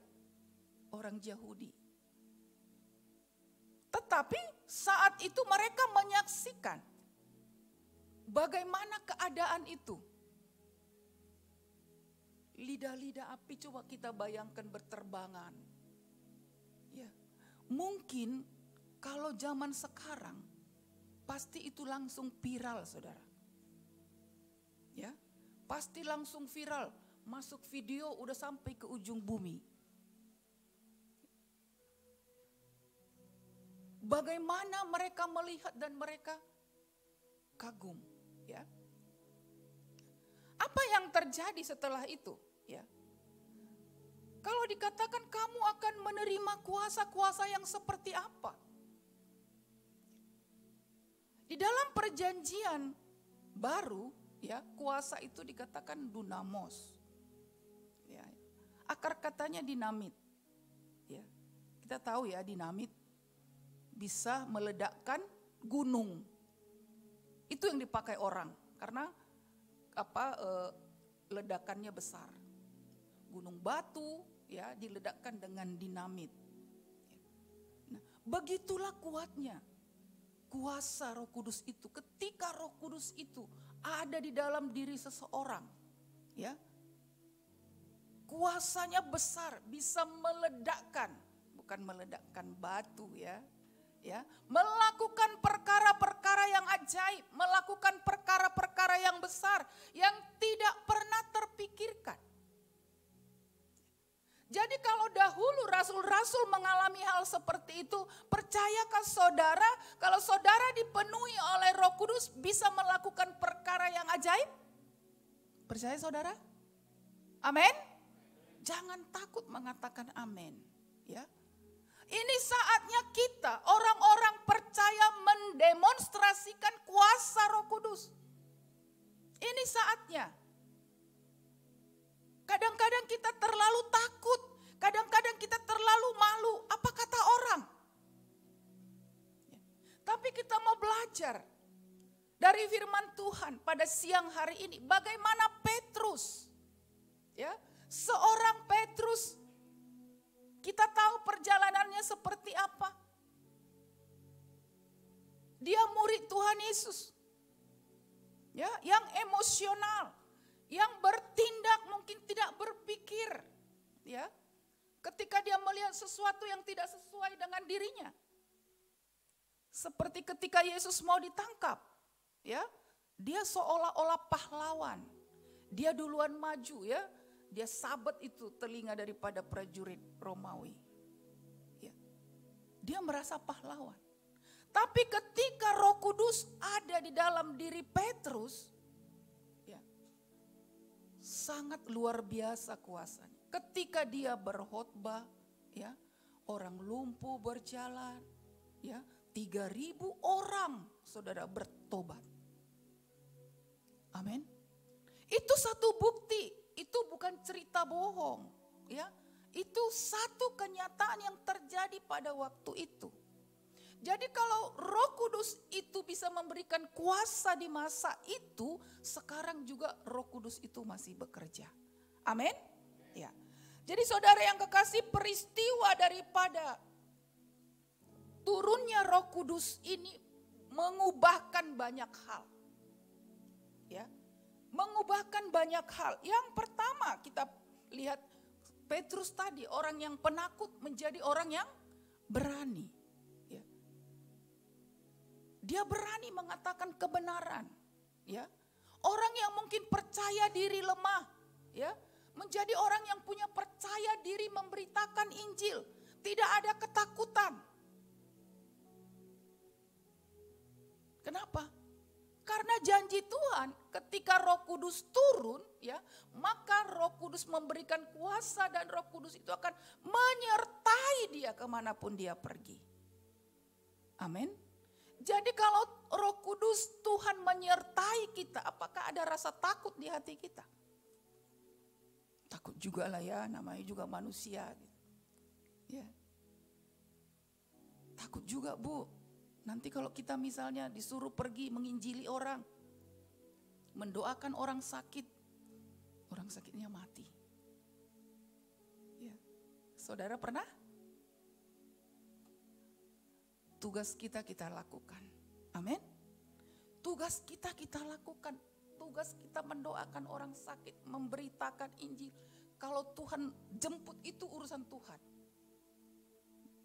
orang Yahudi. Tetapi saat itu mereka menyaksikan bagaimana keadaan itu. Lidah-lidah api coba kita bayangkan berterbangan. Ya, mungkin kalau zaman sekarang pasti itu langsung viral, saudara. Ya, pasti langsung viral, masuk video udah sampai ke ujung bumi. Bagaimana mereka melihat dan mereka kagum, ya. Apa yang terjadi setelah itu, ya? Kalau dikatakan kamu akan menerima kuasa-kuasa yang seperti apa? Di dalam perjanjian baru, ya, kuasa itu dikatakan dunamos. Ya, akar katanya dinamit. Ya, kita tahu ya dinamit bisa meledakkan gunung. Itu yang dipakai orang karena ledakannya besar. Gunung batu, ya, diledakkan dengan dinamit. Nah, begitulah kuatnya kuasa Roh Kudus itu. Ketika Roh Kudus itu ada di dalam diri seseorang, ya, kuasanya besar, bisa meledakkan, bukan meledakkan batu, ya. Ya, melakukan perkara-perkara yang ajaib, melakukan perkara-perkara yang besar yang tidak pernah terpikirkan. Jadi kalau dahulu rasul-rasul mengalami hal seperti itu, percayakah saudara kalau saudara dipenuhi oleh Roh Kudus bisa melakukan perkara yang ajaib? Percaya saudara? Amin? Jangan takut mengatakan amin, ya. Ini saatnya kita, orang-orang percaya kita mau belajar dari firman Tuhan pada siang hari ini. Bagaimana Petrus, ya, seorang Petrus, kita tahu perjalanannya seperti apa. Dia murid Tuhan Yesus, ya, yang emosional, yang bertindak mungkin tidak berpikir, ya, ketika dia melihat sesuatu yang tidak sesuai dengan dirinya. Seperti ketika Yesus mau ditangkap, ya, dia seolah-olah pahlawan. Dia duluan maju, ya, dia sabet itu telinga daripada prajurit Romawi. Ya. Dia merasa pahlawan. Tapi ketika Roh Kudus ada di dalam diri Petrus, ya, sangat luar biasa kuasanya. Ketika dia berkhotbah, ya, orang lumpuh berjalan, ya, 3.000 orang, saudara, bertobat. Amin. Itu satu bukti, itu bukan cerita bohong, ya. Itu satu kenyataan yang terjadi pada waktu itu. Jadi kalau Roh Kudus itu bisa memberikan kuasa di masa itu, sekarang juga Roh Kudus itu masih bekerja. Amin. Ya. Jadi saudara yang kekasih, peristiwa daripada turunnya Roh Kudus ini mengubahkan banyak hal. Ya. Mengubahkan banyak hal. Yang pertama kita lihat Petrus tadi, orang yang penakut menjadi orang yang berani. Ya. Dia berani mengatakan kebenaran. Ya. Orang yang mungkin percaya diri lemah, ya, menjadi orang yang punya percaya diri memberitakan Injil. Tidak ada ketakutan. Kenapa? Karena janji Tuhan ketika Roh Kudus turun, ya, maka Roh Kudus memberikan kuasa dan Roh Kudus itu akan menyertai dia kemanapun dia pergi. Amin. Jadi kalau Roh Kudus Tuhan menyertai kita, apakah ada rasa takut di hati kita? Takut juga lah, ya, namanya juga manusia. Ya. Takut juga, Bu. Nanti kalau kita misalnya disuruh pergi menginjili orang, mendoakan orang sakitnya mati. Ya. Saudara pernah? Tugas kita lakukan. Amin. Tugas kita lakukan. Tugas kita mendoakan orang sakit, memberitakan Injil. Kalau Tuhan jemput, itu urusan Tuhan.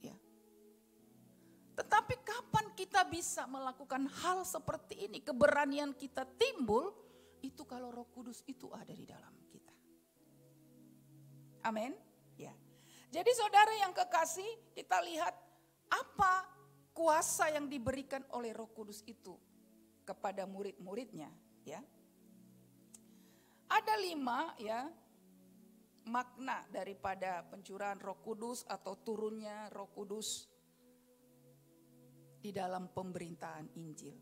Ya. Tetapi kapan kita bisa melakukan hal seperti ini? Keberanian kita timbul itu kalau Roh Kudus itu ada di dalam kita. Amin. Ya. Jadi saudara yang kekasih, kita lihat apa kuasa yang diberikan oleh Roh Kudus itu kepada murid-muridnya, ya. Ada 5, ya, makna daripada pencurahan Roh Kudus atau turunnya Roh Kudus di dalam pemberitaan Injil.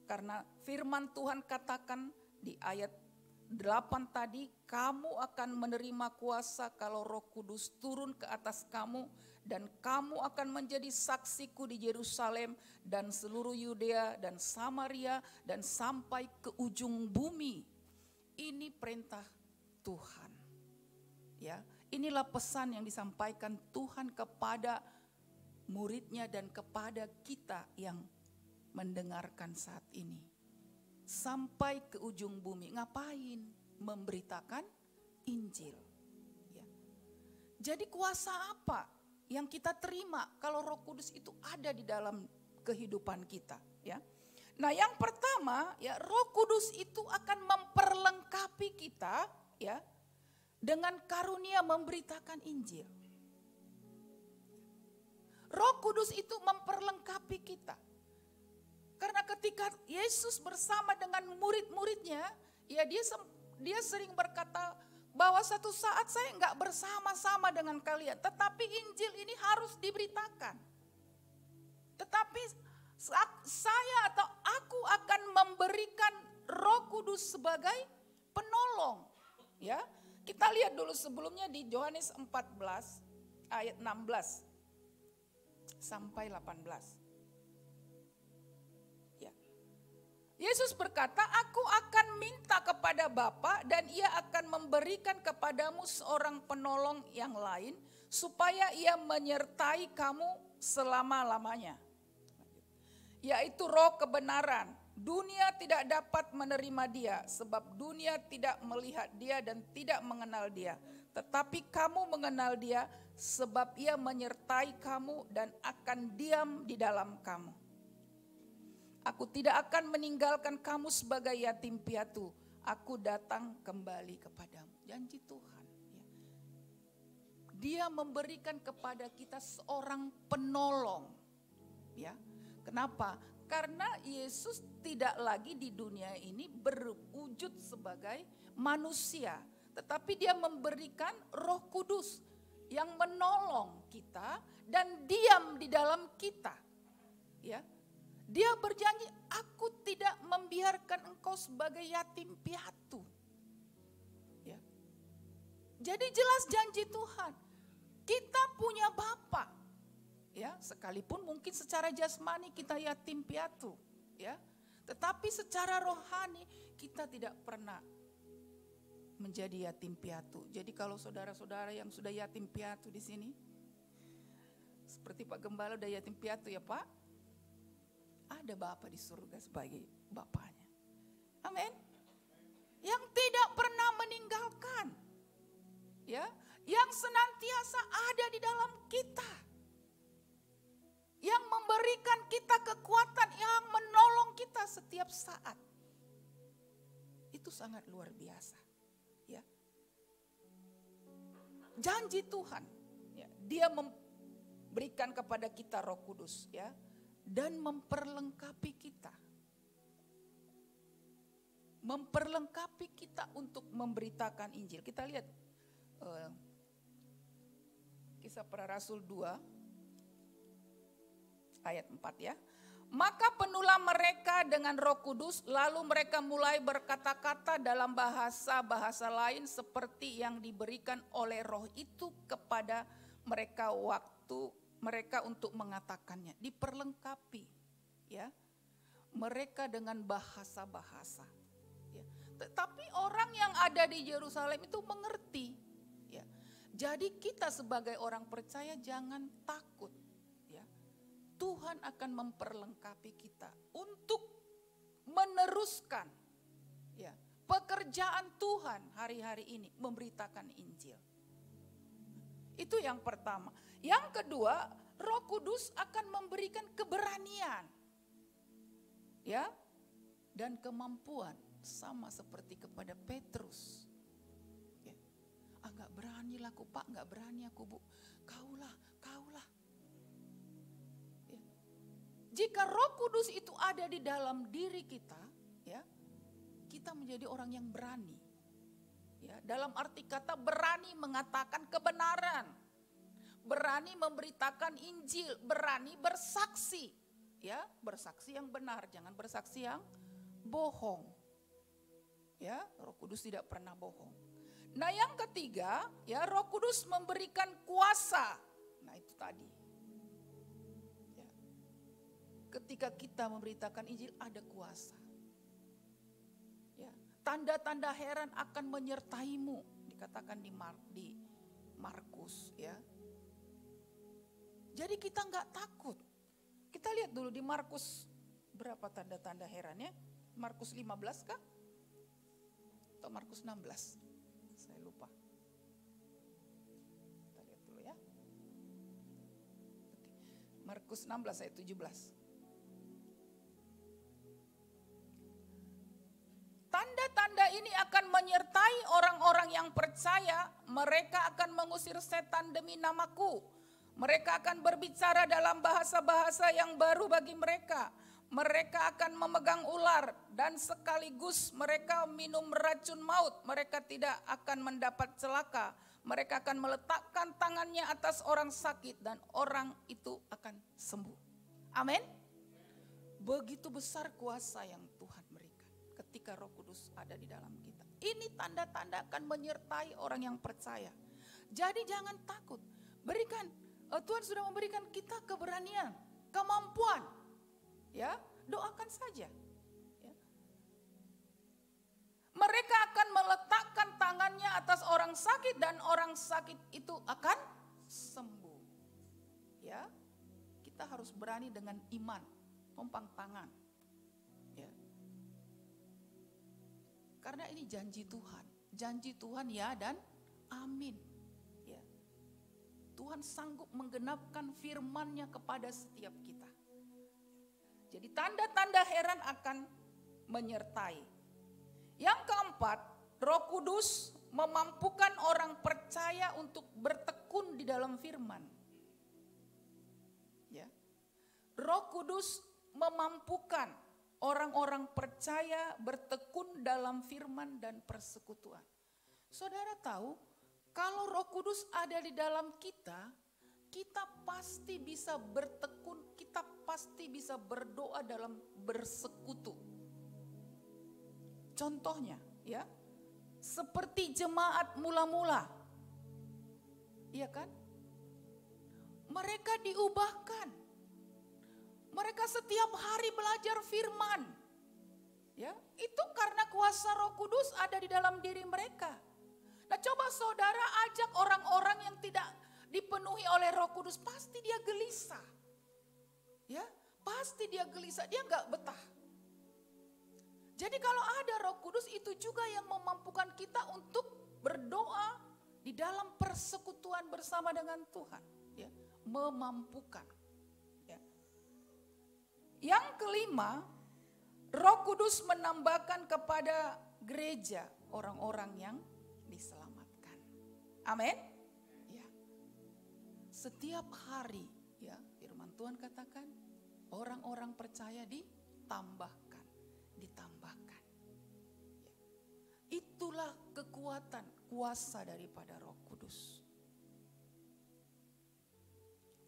Karena firman Tuhan katakan di ayat 8 tadi, kamu akan menerima kuasa kalau Roh Kudus turun ke atas kamu, dan kamu akan menjadi saksiku di Yerusalem dan seluruh Yudea dan Samaria dan sampai ke ujung bumi. Ini perintah Tuhan. Ya, inilah pesan yang disampaikan Tuhan kepada muridnya dan kepada kita yang mendengarkan saat ini. Sampai ke ujung bumi. Ngapain? Memberitakan Injil. Ya. Jadi kuasa apa yang kita terima kalau Roh Kudus itu ada di dalam kehidupan kita? Ya. Nah, yang pertama, ya, Roh Kudus itu akan memperlengkapi kita, ya, dengan karunia memberitakan Injil. Roh Kudus itu memperlengkapi kita. Karena ketika Yesus bersama dengan murid-muridnya, ya, dia sering berkata bahwa satu saat saya enggak bersama-sama dengan kalian, tetapi Injil ini harus diberitakan. Tetapi saya atau aku akan memberikan Roh Kudus sebagai penolong. Ya, kita lihat dulu sebelumnya di Yohanes 14 ayat 16 sampai 18. Yesus berkata, aku akan minta kepada Bapa dan ia akan memberikan kepadamu seorang penolong yang lain supaya ia menyertai kamu selama-lamanya. Yaitu Roh kebenaran. Dunia tidak dapat menerima dia sebab dunia tidak melihat dia dan tidak mengenal dia. Tetapi kamu mengenal dia sebab ia menyertai kamu dan akan diam di dalam kamu. Aku tidak akan meninggalkan kamu sebagai yatim piatu. Aku datang kembali kepadamu. Janji Tuhan. Dia memberikan kepada kita seorang penolong. Ya, kenapa? Karena Yesus tidak lagi di dunia ini berwujud sebagai manusia. Tetapi dia memberikan Roh Kudus yang menolong kita dan diam di dalam kita. Ya. Dia berjanji, aku tidak membiarkan engkau sebagai yatim piatu. Ya. Jadi jelas janji Tuhan. Kita punya Bapa. Ya, sekalipun mungkin secara jasmani kita yatim piatu, ya. Tetapi secara rohani kita tidak pernah menjadi yatim piatu. Jadi kalau saudara-saudara yang sudah yatim piatu di sini, seperti Pak Gembala udah yatim piatu ya Pak, ada Bapa di surga sebagai Bapaknya. Amin. Yang tidak pernah meninggalkan, ya, yang senantiasa ada di dalam kita, yang memberikan kita kekuatan, yang menolong kita setiap saat. Itu sangat luar biasa, ya. Janji Tuhan, ya, Dia memberikan kepada kita Roh Kudus, ya, dan memperlengkapi kita. Memperlengkapi kita untuk memberitakan Injil. Kita lihat Kisah Para Rasul 2 ayat 4 ya. Maka penuhlah mereka dengan Roh Kudus, lalu mereka mulai berkata-kata dalam bahasa-bahasa lain seperti yang diberikan oleh Roh itu kepada mereka waktu mereka untuk mengatakannya. Diperlengkapi, ya, mereka dengan bahasa-bahasa. Ya. Tetapi orang yang ada di Yerusalem itu mengerti. Ya. Jadi kita sebagai orang percaya jangan takut. Ya. Tuhan akan memperlengkapi kita untuk meneruskan, ya, pekerjaan Tuhan hari-hari ini, memberitakan Injil. Itu yang pertama. Yang kedua, Roh Kudus akan memberikan keberanian, ya, dan kemampuan sama seperti kepada Petrus. Ya. Gak berani lah aku Pak, gak berani aku Bu. Kaulah. Ya. Jika Roh Kudus itu ada di dalam diri kita, ya, kita menjadi orang yang berani. Ya, dalam arti kata berani mengatakan kebenaran, berani memberitakan Injil, berani bersaksi, ya, bersaksi yang benar, jangan bersaksi yang bohong. Ya, Roh Kudus tidak pernah bohong. Nah, yang ketiga, ya, Roh Kudus memberikan kuasa. Nah, itu tadi. Ya. Ketika kita memberitakan Injil ada kuasa. Ya, tanda-tanda heran akan menyertaimu, dikatakan di Markus, ya. Jadi kita nggak takut. Kita lihat dulu di Markus berapa tanda-tanda herannya? Markus 15 kah? Atau Markus 16? Saya lupa. Kita lihat dulu ya. Markus 16 ayat 17. Tanda-tanda ini akan menyertai orang-orang yang percaya. Mereka akan mengusir setan demi namaku. Mereka akan berbicara dalam bahasa-bahasa yang baru bagi mereka. Mereka akan memegang ular dan sekaligus mereka minum racun maut. Mereka tidak akan mendapat celaka. Mereka akan meletakkan tangannya atas orang sakit dan orang itu akan sembuh. Amin. Begitu besar kuasa yang Tuhan berikan ketika Roh Kudus ada di dalam kita. Ini tanda-tanda akan menyertai orang yang percaya. Jadi jangan takut. Tuhan sudah memberikan kita keberanian, kemampuan. Ya, doakan saja. Ya. firman-Nya atas orang sakit dan orang sakit itu akan sembuh. Ya, kita harus berani dengan iman, tumpang tangan. Ya. Karena ini janji Tuhan ya dan amin. Ya. Tuhan sanggup menggenapkan firman-Nya kepada setiap kita. Jadi tanda-tanda heran akan menyertai. Yang keempat, Roh Kudus memampukan orang percaya untuk bertekun di dalam firman. Ya. Roh Kudus memampukan orang-orang percaya bertekun dalam firman dan persekutuan. Saudara tahu, kalau Roh Kudus ada di dalam kita, kita pasti bisa bertekun, kita pasti bisa berdoa dalam bersekutu. Contohnya, ya, seperti jemaat mula-mula, iya kan? Mereka diubahkan, mereka setiap hari belajar firman, ya, itu karena kuasa Roh Kudus ada di dalam diri mereka. Nah, coba saudara ajak orang-orang yang tidak dipenuhi oleh Roh Kudus, pasti dia gelisah. Ya, pasti dia gelisah, dia nggak betah. Jadi kalau ada Roh Kudus, itu juga yang memampukan kita untuk berdoa di dalam persekutuan bersama dengan Tuhan. Ya, memampukan. Ya. Yang kelima, Roh Kudus menambahkan kepada gereja orang-orang yang diselamatkan. Amin. Ya. Setiap hari, ya, firman Tuhan katakan, orang-orang percaya ditambahkan. Ya. Itulah kekuatan, kuasa daripada Roh Kudus.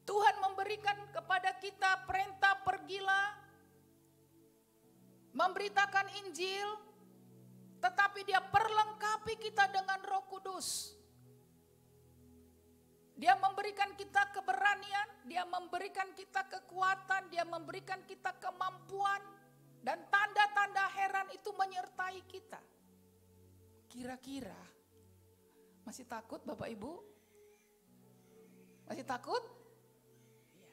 Tuhan memberikan kepada kita perintah, pergilah, memberitakan Injil, tetapi dia perlengkapi kita dengan Roh Kudus. Dia memberikan kita keberanian, dia memberikan kita kekuatan, dia memberikan kita kemampuan, dan tanda-tanda heran itu menyertai kita. Kira-kira masih takut Bapak Ibu? Masih takut? Ya.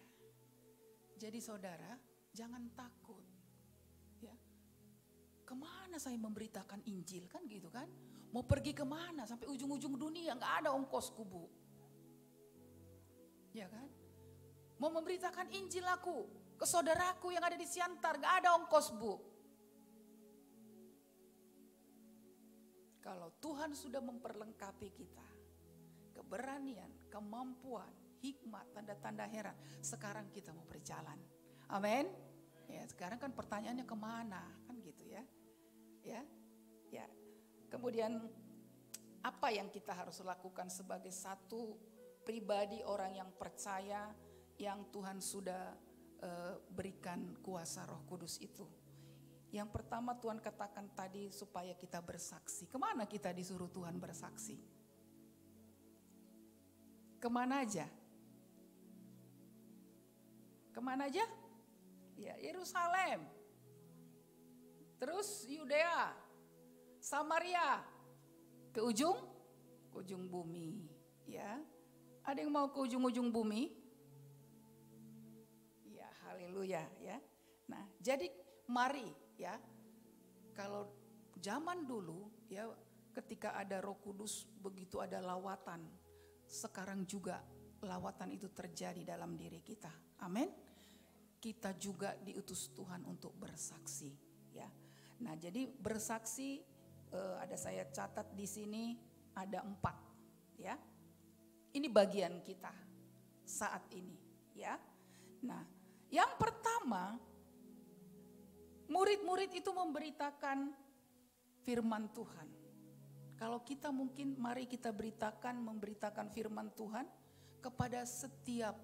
Jadi saudara, jangan takut. Ya. Kemana saya memberitakan Injil, kan gitu kan? Mau pergi kemana? Sampai ujung-ujung dunia, gak ada ongkosku, Bu. Ya kan? Mau memberitakan Injil aku ke saudaraku yang ada di Siantar, gak ada ongkos, Bu. Kalau Tuhan sudah memperlengkapi kita, keberanian, kemampuan, hikmat, tanda-tanda heran, sekarang kita mau berjalan. Amin. Ya, sekarang kan pertanyaannya kemana, kan gitu ya. Ya, ya. Kemudian apa yang kita harus lakukan sebagai satu pribadi orang yang percaya, yang Tuhan sudah berikan kuasa Roh Kudus itu? Yang pertama Tuhan katakan tadi supaya kita bersaksi. Kemana kita disuruh Tuhan bersaksi? Kemana aja? Kemana aja? Ya, Yerusalem. Terus Yudea, Samaria, ke ujung bumi. Ya, ada yang mau ke ujung-ujung bumi? Ya, haleluya ya. Nah, jadi mari ya, kalau zaman dulu ya, ketika ada Roh Kudus begitu ada lawatan, sekarang juga lawatan itu terjadi dalam diri kita. Amin. Kita juga diutus Tuhan untuk bersaksi ya. Nah, jadi bersaksi ada saya catat di sini ada 4 ya. Ini bagian kita saat ini ya. Nah, yang pertama, murid-murid itu memberitakan firman Tuhan. Kalau kita mungkin mari kita memberitakan firman Tuhan kepada setiap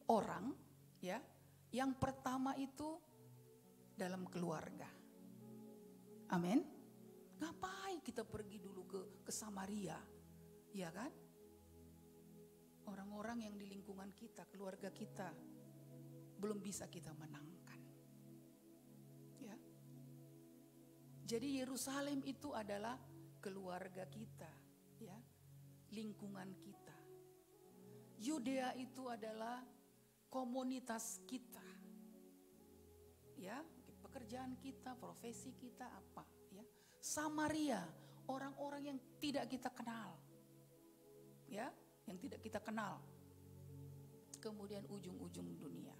orang ya. Yang pertama itu dalam keluarga. Amin. Ngapain kita pergi dulu ke Samaria? Ya kan? Orang-orang yang di lingkungan kita, keluarga kita belum bisa kita menangkan. Ya. Jadi Yerusalem itu adalah keluarga kita, ya, lingkungan kita. Yudea itu adalah komunitas kita, ya, pekerjaan kita, profesi kita apa, ya. Samaria, orang-orang yang tidak kita kenal, ya, yang tidak kita kenal. Kemudian ujung-ujung dunia.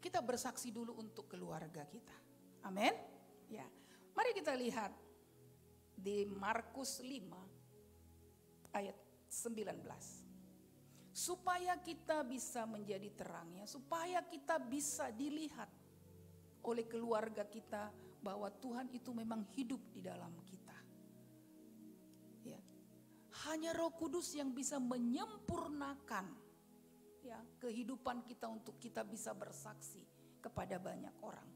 Kita bersaksi dulu untuk keluarga kita. Amin. Ya. Mari kita lihat di Markus 5 ayat 19. Supaya kita bisa menjadi terangnya, supaya kita bisa dilihat oleh keluarga kita bahwa Tuhan itu memang hidup di dalam kita. Ya. Hanya Roh Kudus yang bisa menyempurnakan, ya, kehidupan kita untuk kita bisa bersaksi kepada banyak orang.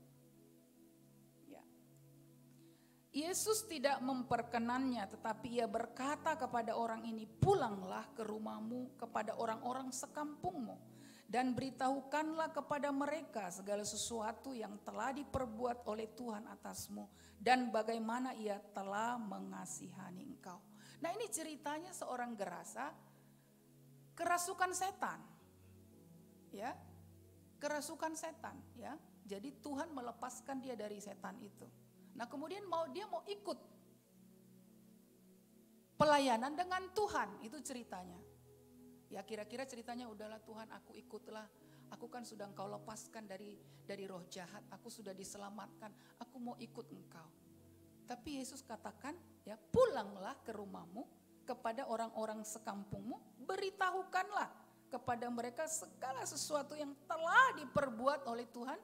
Ya. Yesus tidak memperkenannya, tetapi ia berkata kepada orang ini, pulanglah ke rumahmu kepada orang-orang sekampungmu dan beritahukanlah kepada mereka segala sesuatu yang telah diperbuat oleh Tuhan atasmu dan bagaimana ia telah mengasihani engkau. Nah, ini ceritanya seorang gerasa kerasukan setan. Ya, kerasukan setan, ya. Jadi Tuhan melepaskan dia dari setan itu. Nah, kemudian dia mau ikut pelayanan dengan Tuhan, itu ceritanya. Ya, kira-kira ceritanya, udahlah Tuhan, aku ikutlah. Aku kan sudah engkau lepaskan dari roh jahat, aku sudah diselamatkan, aku mau ikut engkau. Tapi Yesus katakan, ya, pulanglah ke rumahmu kepada orang-orang sekampungmu, beritahukanlah kepada mereka segala sesuatu yang telah diperbuat oleh Tuhan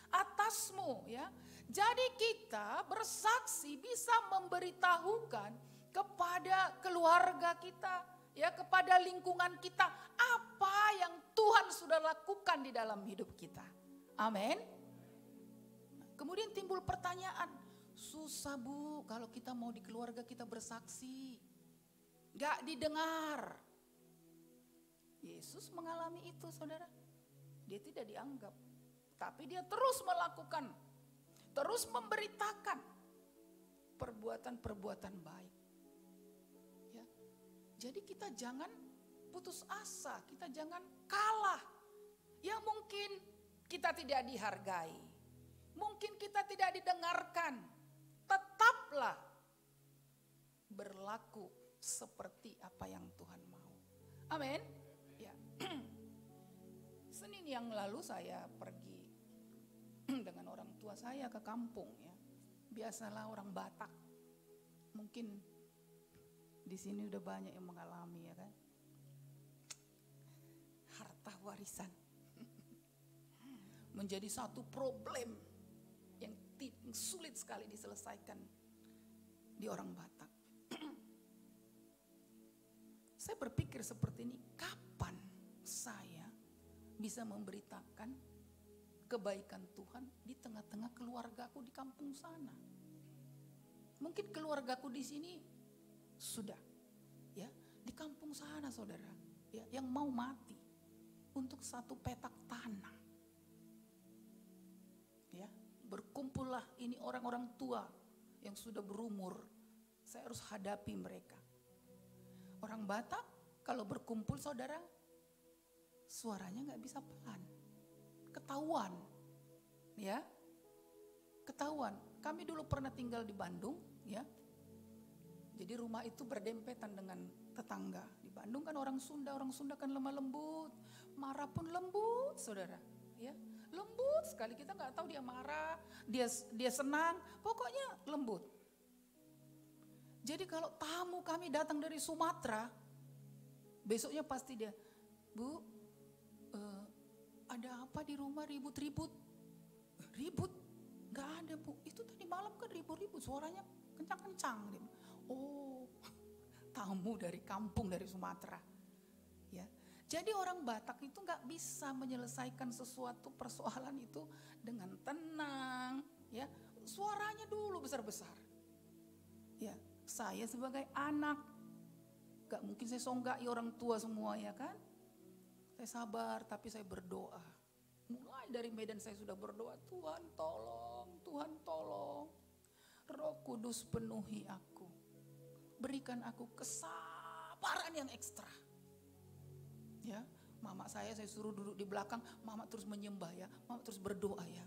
atasmu, ya. Jadi kita bersaksi bisa memberitahukan kepada keluarga kita, ya, kepada lingkungan kita apa yang Tuhan sudah lakukan di dalam hidup kita. Amin. Kemudian timbul pertanyaan, susah Bu kalau kita mau di keluarga kita bersaksi, gak didengar. Yesus mengalami itu, saudara. Dia tidak dianggap, tapi dia terus melakukan, terus memberitakan perbuatan-perbuatan baik. Ya. Jadi kita jangan putus asa, kita jangan kalah. Ya, mungkin kita tidak dihargai, mungkin kita tidak didengarkan, tetaplah berlaku seperti apa yang Tuhan mau. Amin. Ya. Senin yang lalu saya pergi dengan orang tua saya ke kampung, ya. Biasalah orang Batak. Mungkin di sini udah banyak yang mengalami, ya kan. Harta warisan menjadi satu problem yang sulit sekali diselesaikan di orang Batak. Saya berpikir seperti ini, kapan saya bisa memberitakan kebaikan Tuhan di tengah-tengah keluargaku di kampung sana? Mungkin keluargaku di sini sudah, ya, di kampung sana, saudara, ya, yang mau mati untuk satu petak tanah. Ya, berkumpullah ini orang-orang tua yang sudah berumur, saya harus hadapi mereka. Orang Batak kalau berkumpul, saudara, suaranya gak bisa pelan, ketahuan, ya, ketahuan. Kami dulu pernah tinggal di Bandung, ya, jadi rumah itu berdempetan dengan tetangga. Di Bandung kan orang Sunda kan lemah lembut, marah pun lembut, saudara, ya, lembut sekali. Kita nggak tahu dia marah, dia senang, pokoknya lembut. Jadi kalau tamu kami datang dari Sumatera, besoknya pasti dia, Bu, ada apa di rumah ribut-ribut? Ribut? Gak ada Bu, itu tadi malam kan ribut-ribut, suaranya kencang-kencang. Oh, tamu dari kampung, dari Sumatera. Ya, jadi orang Batak itu gak bisa menyelesaikan sesuatu persoalan itu dengan tenang. Ya, suaranya dulu besar-besar. Ya, saya sebagai anak, gak mungkin saya songgai orang tua semua, ya kan. Saya sabar, tapi saya berdoa. Mulai dari Medan saya sudah berdoa, Tuhan tolong, Tuhan tolong. Roh Kudus penuhi aku. Berikan aku kesabaran yang ekstra. Ya, mama saya suruh duduk di belakang, mama terus menyembah ya, mama terus berdoa ya.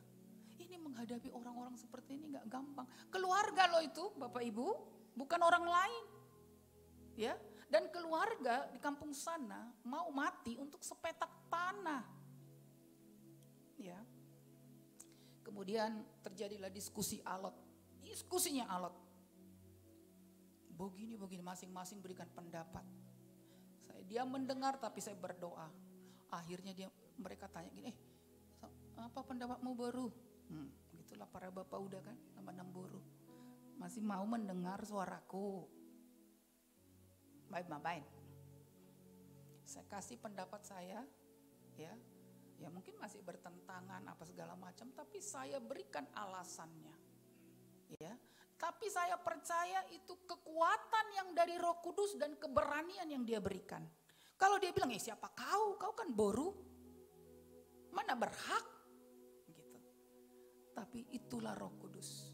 Ini menghadapi orang-orang seperti ini gak gampang. Keluarga lo itu Bapak Ibu, bukan orang lain. Ya, dan keluarga di kampung sana mau mati untuk sepetak tanah. Ya. Kemudian terjadilah diskusi alot. Diskusinya alot. Begini masing-masing berikan pendapat. Dia mendengar tapi saya berdoa. Akhirnya mereka tanya gini, apa pendapatmu baru? Begitulah para bapak udah kan, nama Namburu. Masih mau mendengar suaraku. Baik. Saya kasih pendapat saya, ya mungkin masih bertentangan apa segala macam, tapi saya berikan alasannya. Ya, tapi saya percaya itu kekuatan yang dari Roh Kudus dan keberanian yang dia berikan. Kalau dia bilang, siapa kau kan boru, mana berhak, gitu. Tapi itulah Roh Kudus.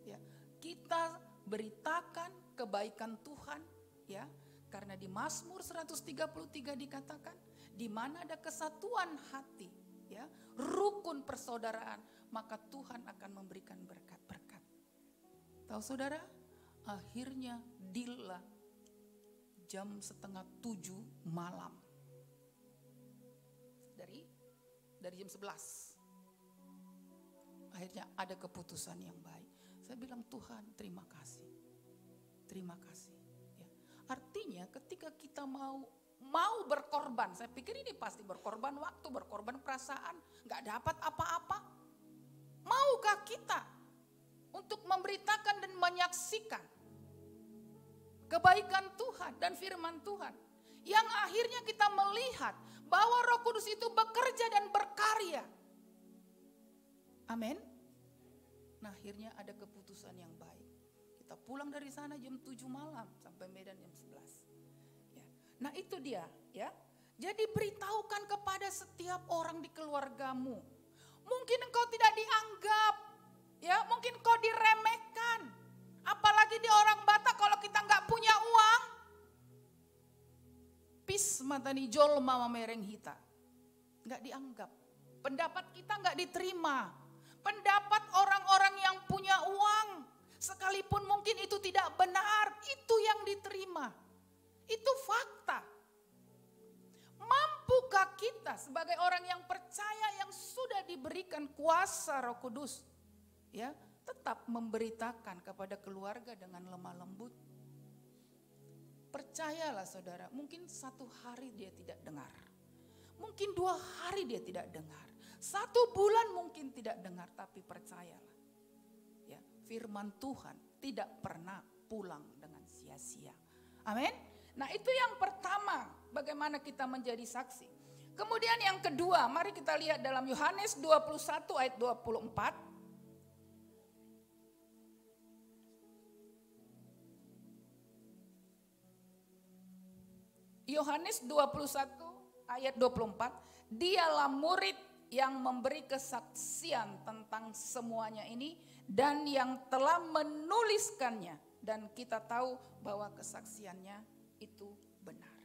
Ya, kita beritakan kebaikan Tuhan, ya, karena di Mazmur 133 dikatakan, di mana ada kesatuan hati, ya, rukun persaudaraan, maka Tuhan akan memberikan berkat-berkat. Tahu saudara, akhirnya deal-lah jam 6:30 malam. Dari jam 11. Akhirnya ada keputusan yang baik. Saya bilang, Tuhan terima kasih. Terima kasih. Ya. Artinya ketika kita mau berkorban, saya pikir ini pasti berkorban waktu, berkorban perasaan, gak dapat apa-apa. Maukah kita untuk memberitakan dan menyaksikan kebaikan Tuhan dan firman Tuhan, yang akhirnya kita melihat bahwa Roh Kudus itu bekerja dan berkarya. Amin. Nah, akhirnya ada keputusan yang baik. Kita pulang dari sana jam 7 malam sampai Medan jam 11. Ya. Nah, itu dia, ya. Jadi beritahukan kepada setiap orang di keluargamu. Mungkin engkau tidak dianggap, ya, mungkin kau diremehkan. Apalagi di orang Batak kalau kita nggak punya uang. Pis matani jol mama mereng hita. Nggak dianggap. Pendapat kita nggak diterima. Pendapat orang-orang yang punya uang, sekalipun mungkin itu tidak benar, itu yang diterima. Itu fakta. Mampukah kita sebagai orang yang percaya yang sudah diberikan kuasa Roh Kudus, ya, tetap memberitakan kepada keluarga dengan lemah lembut? Percayalah saudara, mungkin 1 hari dia tidak dengar. Mungkin 2 hari dia tidak dengar. 1 bulan mungkin tidak dengar, tapi percayalah. Ya, firman Tuhan tidak pernah pulang dengan sia-sia. Amin. Nah, itu yang pertama, bagaimana kita menjadi saksi. Kemudian yang kedua, mari kita lihat dalam Yohanes 21 ayat 24. Yohanes 21 ayat 24, dialah murid yang memberi kesaksian tentang semuanya ini dan yang telah menuliskannya, dan kita tahu bahwa kesaksiannya itu benar.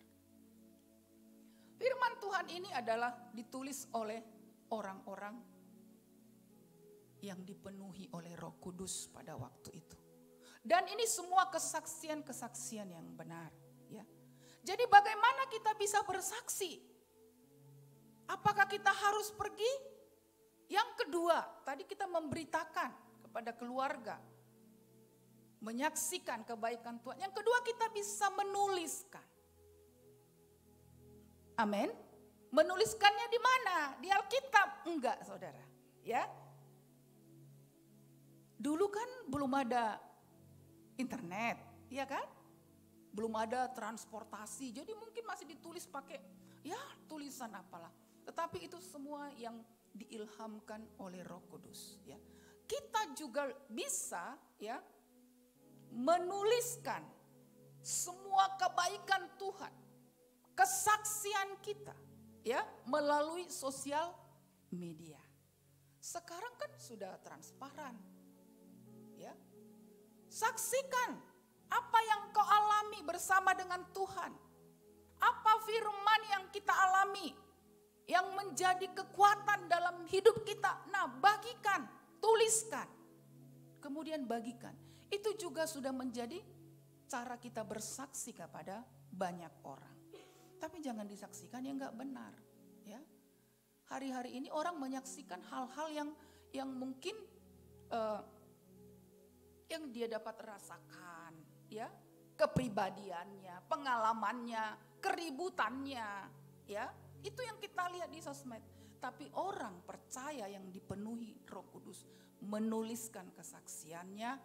Firman Tuhan ini adalah ditulis oleh orang-orang yang dipenuhi oleh Roh Kudus pada waktu itu. Dan ini semua kesaksian-kesaksian yang benar, ya. Jadi bagaimana kita bisa bersaksi? Apakah kita harus pergi? Yang kedua, tadi kita memberitakan kepada keluarga, menyaksikan kebaikan Tuhan. Yang kedua, kita bisa menuliskan. Amin. Menuliskannya di mana? Di Alkitab? Enggak, saudara. Ya. Dulu kan belum ada internet, ya kan? Belum ada transportasi, jadi mungkin masih ditulis pakai ya tulisan apalah. Tetapi itu semua yang diilhamkan oleh Roh Kudus, ya. Kita juga bisa, ya, menuliskan semua kebaikan Tuhan, kesaksian kita, ya, melalui sosial media. Sekarang kan sudah transparan, ya. Saksikan apa yang kau alami bersama dengan Tuhan. Apa firman yang kita alami yang menjadi kekuatan dalam hidup kita. Nah, bagikan, tuliskan, kemudian bagikan. Itu juga sudah menjadi cara kita bersaksi kepada banyak orang. Tapi jangan disaksikan yang gak benar. Ya, hari-hari ini orang menyaksikan hal-hal yang mungkin yang dia dapat rasakan, ya, kepribadiannya, pengalamannya, keributannya, ya, itu yang kita lihat di sosmed. Tapi orang percaya yang dipenuhi Roh Kudus menuliskan kesaksiannya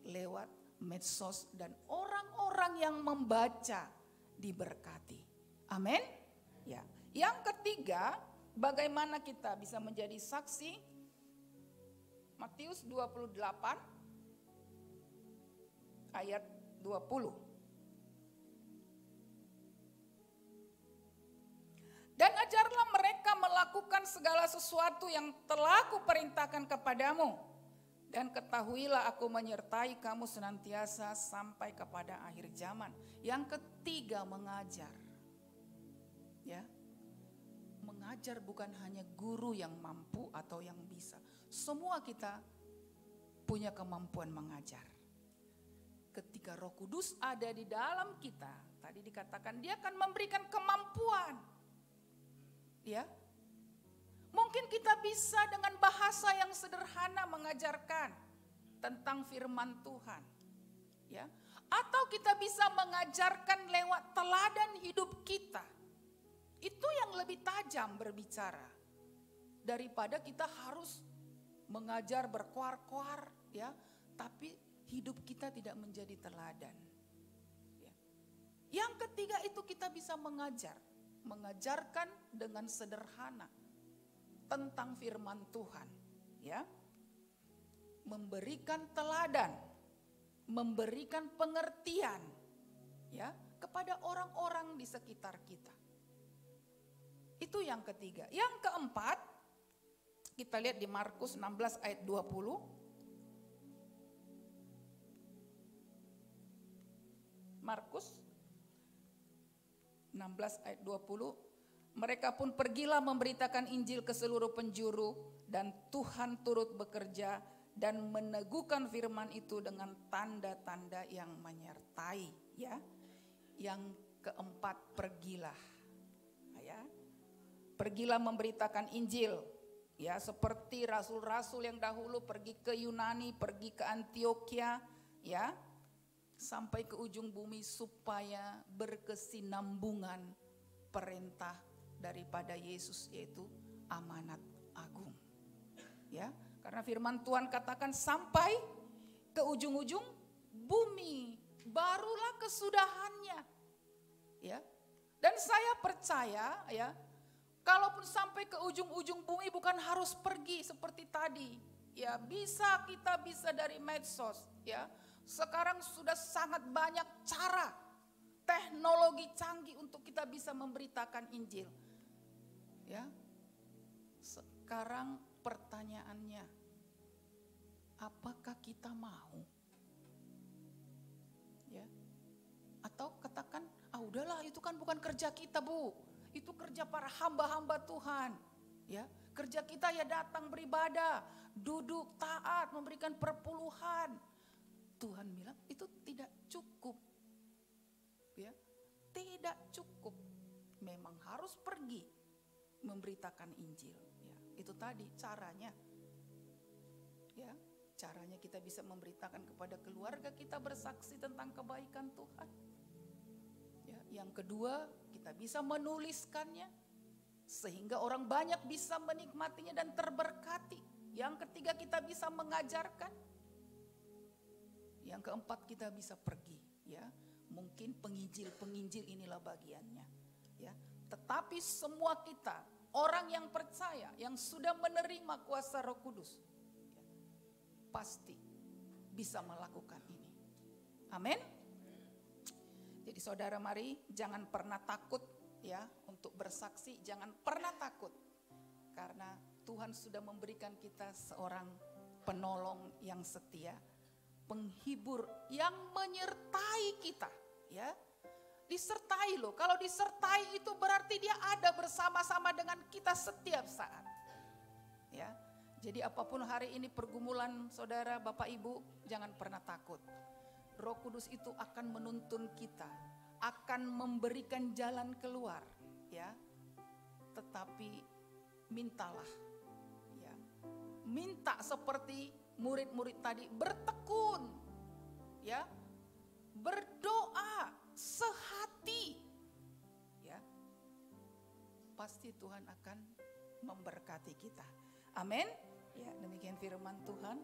lewat medsos dan orang-orang yang membaca diberkati. Amin. Ya. Yang ketiga, bagaimana kita bisa menjadi saksi? Matius 28 ayat 20. Dan ajarlah mereka melakukan segala sesuatu yang telah kuperintahkan kepadamu. Dan ketahuilah aku menyertai kamu senantiasa sampai kepada akhir zaman. Yang ketiga, mengajar. Ya. Mengajar bukan hanya guru yang mampu atau yang bisa. Semua kita punya kemampuan mengajar. Ketika Roh Kudus ada di dalam kita, tadi dikatakan dia akan memberikan kemampuan. Ya, mungkin kita bisa dengan bahasa yang sederhana mengajarkan tentang firman Tuhan, ya. Atau kita bisa mengajarkan lewat teladan hidup kita. Itu yang lebih tajam berbicara daripada kita harus mengajar berkuar-kuar, ya. Tapi hidup kita tidak menjadi teladan. Ya. Yang ketiga itu kita bisa mengajarkan dengan sederhana tentang firman Tuhan, ya. Memberikan teladan, memberikan pengertian, ya, kepada orang-orang di sekitar kita. Itu yang ketiga. Yang keempat, kita lihat di Markus 16 ayat 20. Markus 16 ayat 20, mereka pun pergilah memberitakan Injil ke seluruh penjuru dan Tuhan turut bekerja dan meneguhkan firman itu dengan tanda-tanda yang menyertai, ya. Yang keempat, pergilah, ya. Pergilah memberitakan Injil, ya, seperti rasul-rasul yang dahulu pergi ke Yunani, pergi ke Antioquia, ya, sampai ke ujung bumi supaya berkesinambungan perintah daripada Yesus, yaitu amanat agung. Ya, karena firman Tuhan katakan sampai ke ujung-ujung bumi barulah kesudahannya. Ya. Dan saya percaya, ya, kalaupun sampai ke ujung-ujung bumi bukan harus pergi seperti tadi. Ya, bisa dari medsos, ya. Sekarang sudah sangat banyak cara, teknologi canggih untuk kita bisa memberitakan Injil. Ya. Sekarang pertanyaannya, apakah kita mau? Ya. Atau katakan, udahlah itu kan bukan kerja kita, Bu. Itu kerja para hamba-hamba Tuhan. Ya. Kerja kita ya datang beribadah, duduk taat, memberikan perpuluhan. Tuhan bilang itu tidak cukup, ya, tidak cukup. Memang harus pergi memberitakan Injil. Ya, itu tadi caranya, ya, caranya kita bisa memberitakan kepada keluarga kita bersaksi tentang kebaikan Tuhan. Ya, yang kedua kita bisa menuliskannya sehingga orang banyak bisa menikmatinya dan terberkati. Yang ketiga kita bisa mengajarkan. Yang keempat kita bisa pergi, ya. Mungkin penginjil inilah bagiannya, ya. Tetapi semua kita, orang yang percaya, yang sudah menerima kuasa Roh Kudus, ya, pasti bisa melakukan ini. Amin. Jadi saudara, mari jangan pernah takut, ya, untuk bersaksi, jangan pernah takut. Karena Tuhan sudah memberikan kita seorang penolong yang setia, penghibur yang menyertai kita, ya. Disertai loh. Kalau disertai itu berarti dia ada bersama-sama dengan kita setiap saat. Ya. Jadi apapun hari ini pergumulan saudara, Bapak Ibu, jangan pernah takut. Roh Kudus itu akan menuntun kita, akan memberikan jalan keluar, ya. Tetapi mintalah, ya. Minta seperti murid-murid tadi, bertekun, ya. Berdoa sehati, ya. Pasti Tuhan akan memberkati kita. Amin. Ya, demikian firman Tuhan.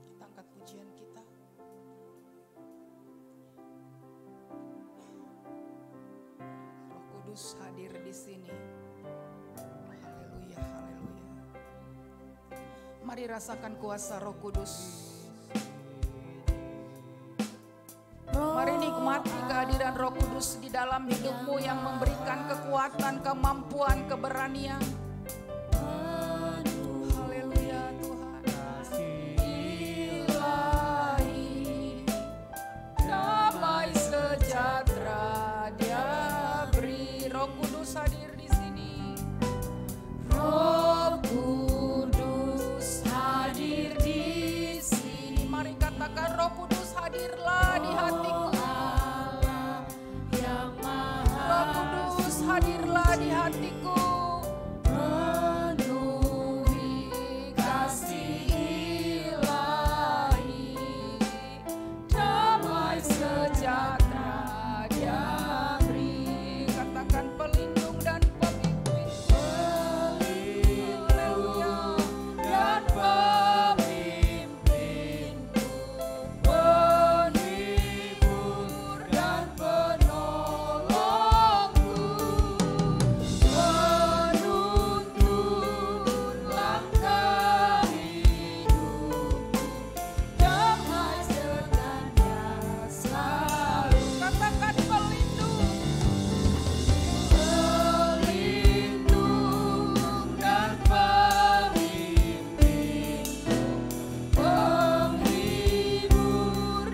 Kita angkat pujian kita. Roh Kudus hadir di sini. Haleluya, haleluya. Mari rasakan kuasa Roh Kudus. Mari nikmati kehadiran Roh Kudus di dalam hidupmu yang memberikan kekuatan, kemampuan, keberanian. Haleluya Tuhan. Ilahi, damai sejahtera Dia beri. Roh Kudus hadir di sini. Roh Kudus hadir di sini. Mari katakan, Roh Kudus hadirlah di hatiku. Roh Kudus hadirlah di hatiku. Penuhi kasih ilahi, damai sejahtera Dia beri. Katakan, pelindung dan pemimpin. Haleluya. Dan pemimpinku, penghibur dan penolongku, penuntun langkah hidupku, damai dengannya selalu. Katakan, pelindung. Pelindung dan pemimpinku, penghibur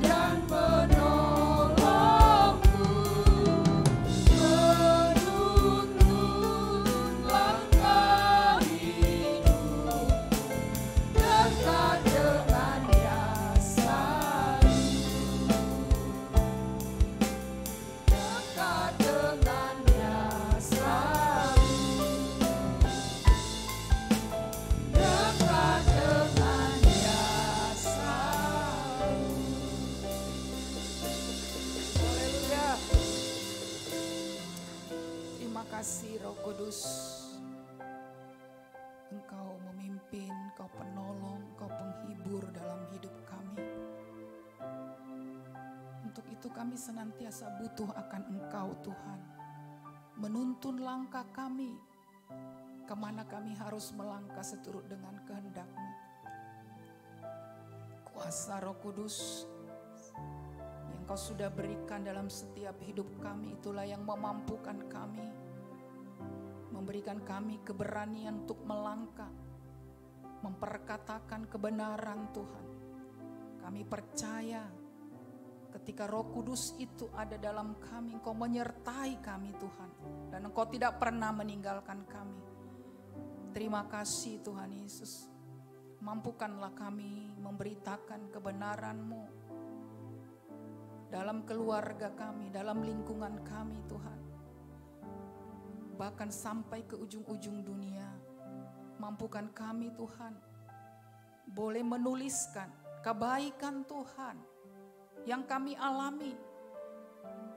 dan penolongku, penuntun langkah hidupku, dekat dengannya selalu, dekat dengannya selalu, dekat dengannya selalu. Haleluya. Terima kasih Roh Kudus. Engkau memimpin, Engkau penolong, Engkau penghibur dalam hidup kami. Untuk itu kami senantiasa butuh akan Engkau Tuhan. Menuntun langkah kami, kemana kami harus melangkah seturut dengan kehendak-Mu. Kuasa Roh Kudus yang Kau sudah berikan dalam setiap hidup kami, itulah yang memampukan kami, memberikan kami keberanian untuk melangkah, memperkatakan kebenaran Tuhan. Kami percaya ketika Roh Kudus itu ada dalam kami, Engkau menyertai kami Tuhan, dan Engkau tidak pernah meninggalkan kami. Terima kasih Tuhan Yesus. Mampukanlah kami memberitakan kebenaran-Mu dalam keluarga kami, dalam lingkungan kami Tuhan. Bahkan sampai ke ujung-ujung dunia. Mampukan kami Tuhan boleh menuliskan kebaikan Tuhan yang kami alami,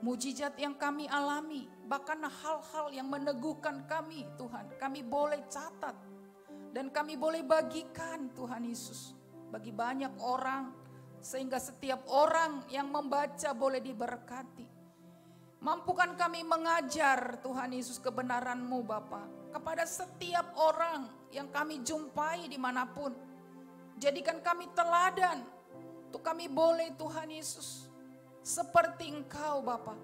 mujizat yang kami alami, bahkan hal-hal yang meneguhkan kami Tuhan, kami boleh catat dan kami boleh bagikan Tuhan Yesus bagi banyak orang, sehingga setiap orang yang membaca boleh diberkati. Mampukan kami mengajar Tuhan Yesus kebenaran-Mu Bapa kepada setiap orang yang kami jumpai dimanapun. Jadikan kami teladan untuk kami boleh Tuhan Yesus seperti Engkau Bapa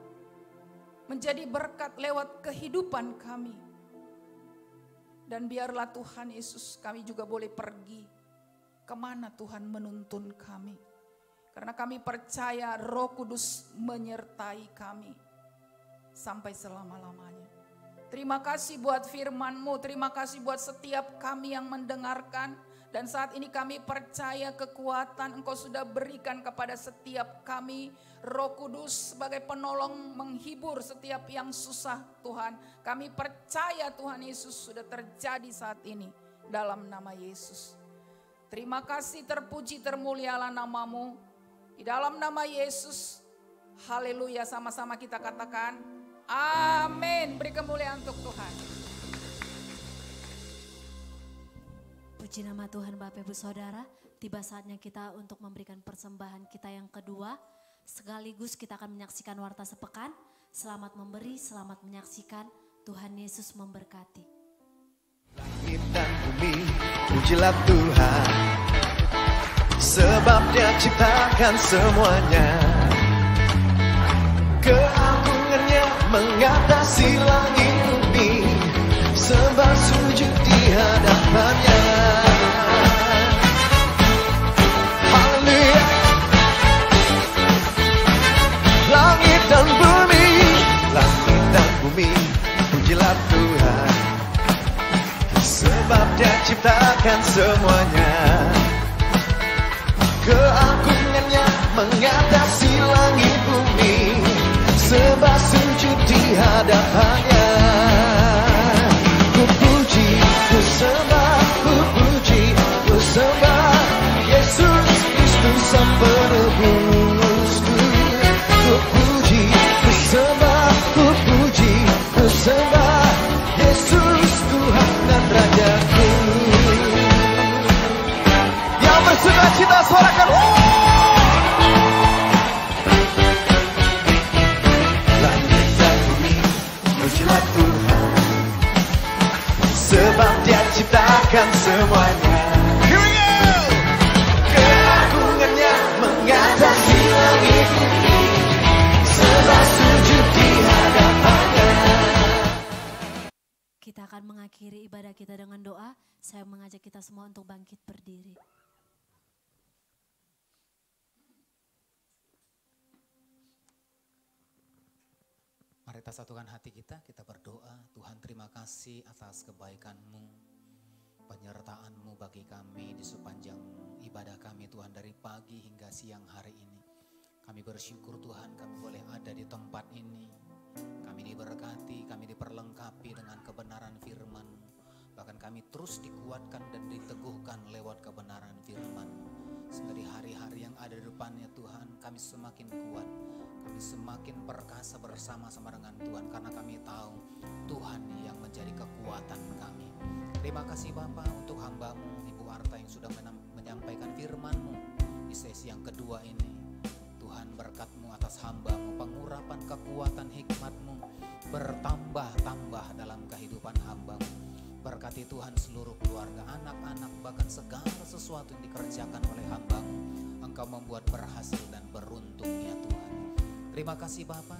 menjadi berkat lewat kehidupan kami. Dan biarlah Tuhan Yesus kami juga boleh pergi kemana Tuhan menuntun kami. Karena kami percaya Roh Kudus menyertai kami sampai selama-lamanya. Terima kasih buat firman-Mu, terima kasih buat setiap kami yang mendengarkan. Dan saat ini kami percaya kekuatan Engkau sudah berikan kepada setiap kami. Roh Kudus sebagai penolong menghibur setiap yang susah Tuhan. Kami percaya Tuhan Yesus sudah terjadi saat ini dalam nama Yesus. Terima kasih, terpuji, termulialah nama-Mu. Di dalam nama Yesus, haleluya, sama-sama kita katakan amin. Beri kemuliaan untuk Tuhan. Puji nama Tuhan Bapak Ibu Saudara, tiba saatnya kita untuk memberikan persembahan kita yang kedua. Sekaligus kita akan menyaksikan warta sepekan. Selamat memberi, selamat menyaksikan. Tuhan Yesus memberkati. Langit dan bumi, pujilah Tuhan, sebab Dia ciptakan semuanya. Keagungannya mengatasi langit bumi, sembah sujud di hadapannya. Haleluya. Langit dan bumi, pujilah Tuhan, sebab Dia ciptakan semuanya. Keagungannya mengatasi langit bumi, sembah sujud di hadapannya. Ku puji, ku sembah, ku puji, ku sembah Yesus Kristus Sang Penebusku. Ku puji, ku sembah, ku puji, ku sembah Yesus Tuhan dan Rajaku. Yang bersukacita suarakan langit dan bumi, pujilah Tuhan, sebab Dia ciptakan semuanya. Here we go. Keagungannya mengatasi langit bumi, sembah sujud di hadapannya. Kita akan mengakhiri ibadah kita dengan doa. Saya mengajak kita semua untuk bangkit berdiri. Mari kita satukan hati kita berdoa. Tuhan, terima kasih atas kebaikan-Mu, penyertaan-Mu bagi kami di sepanjang ibadah kami Tuhan, dari pagi hingga siang hari ini. Kami bersyukur Tuhan, kami boleh ada di tempat ini. Kami diberkati, kami diperlengkapi dengan kebenaran firman-Mu. Bahkan kami terus dikuatkan dan diteguhkan lewat kebenaran firman-Mu. Sehingga di hari-hari yang ada di depannya Tuhan, kami semakin kuat, kami semakin perkasa bersama-sama dengan Tuhan. Karena kami tahu Tuhan yang menjadi kekuatan kami. Terima kasih Bapa untuk hamba-Mu, Ibu Arta yang sudah menyampaikan firman-Mu di sesi yang kedua ini. Tuhan, berkat-Mu atas hamba-Mu, pengurapan kekuatan hikmat-Mu bertambah-tambah dalam kehidupan hamba-Mu. Berkati Tuhan seluruh keluarga, anak-anak, bahkan segala sesuatu yang dikerjakan oleh hamba-Mu. Engkau membuat berhasil dan beruntung ya Tuhan. Terima kasih Bapa,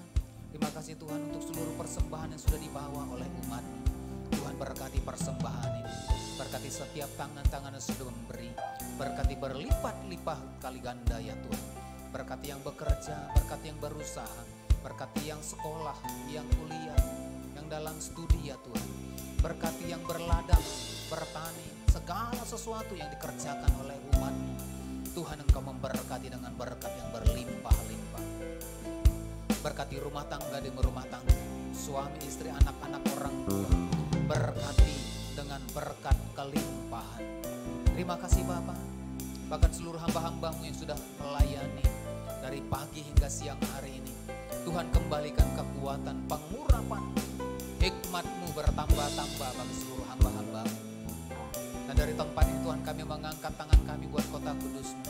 terima kasih Tuhan untuk seluruh persembahan yang sudah dibawa oleh umat-Mu. Tuhan, berkati persembahan ini, berkati setiap tangan-tangan yang sudah memberi, berkati berlipat-lipat kali ganda ya Tuhan. Berkati yang bekerja, berkati yang berusaha, berkati yang sekolah, yang kuliah, yang dalam studi ya Tuhan. Berkati yang berladang, bertani, segala sesuatu yang dikerjakan oleh umat-Mu. Tuhan, Engkau memberkati dengan berkat yang berlimpah-limpah. Berkati rumah tangga demi rumah tangga, suami, istri, anak-anak, orang tua. Berkati dengan berkat kelimpahan. Terima kasih Bapa. Bahkan seluruh hamba-hamba-Mu yang sudah melayani dari pagi hingga siang hari ini. Tuhan, kembalikan kekuatan, pengurapan, hikmat-Mu bertambah-tambah bagi seluruh hamba-hamba-Mu. Dan dari tempat ini Tuhan, kami mengangkat tangan kami buat kota kudus-Mu.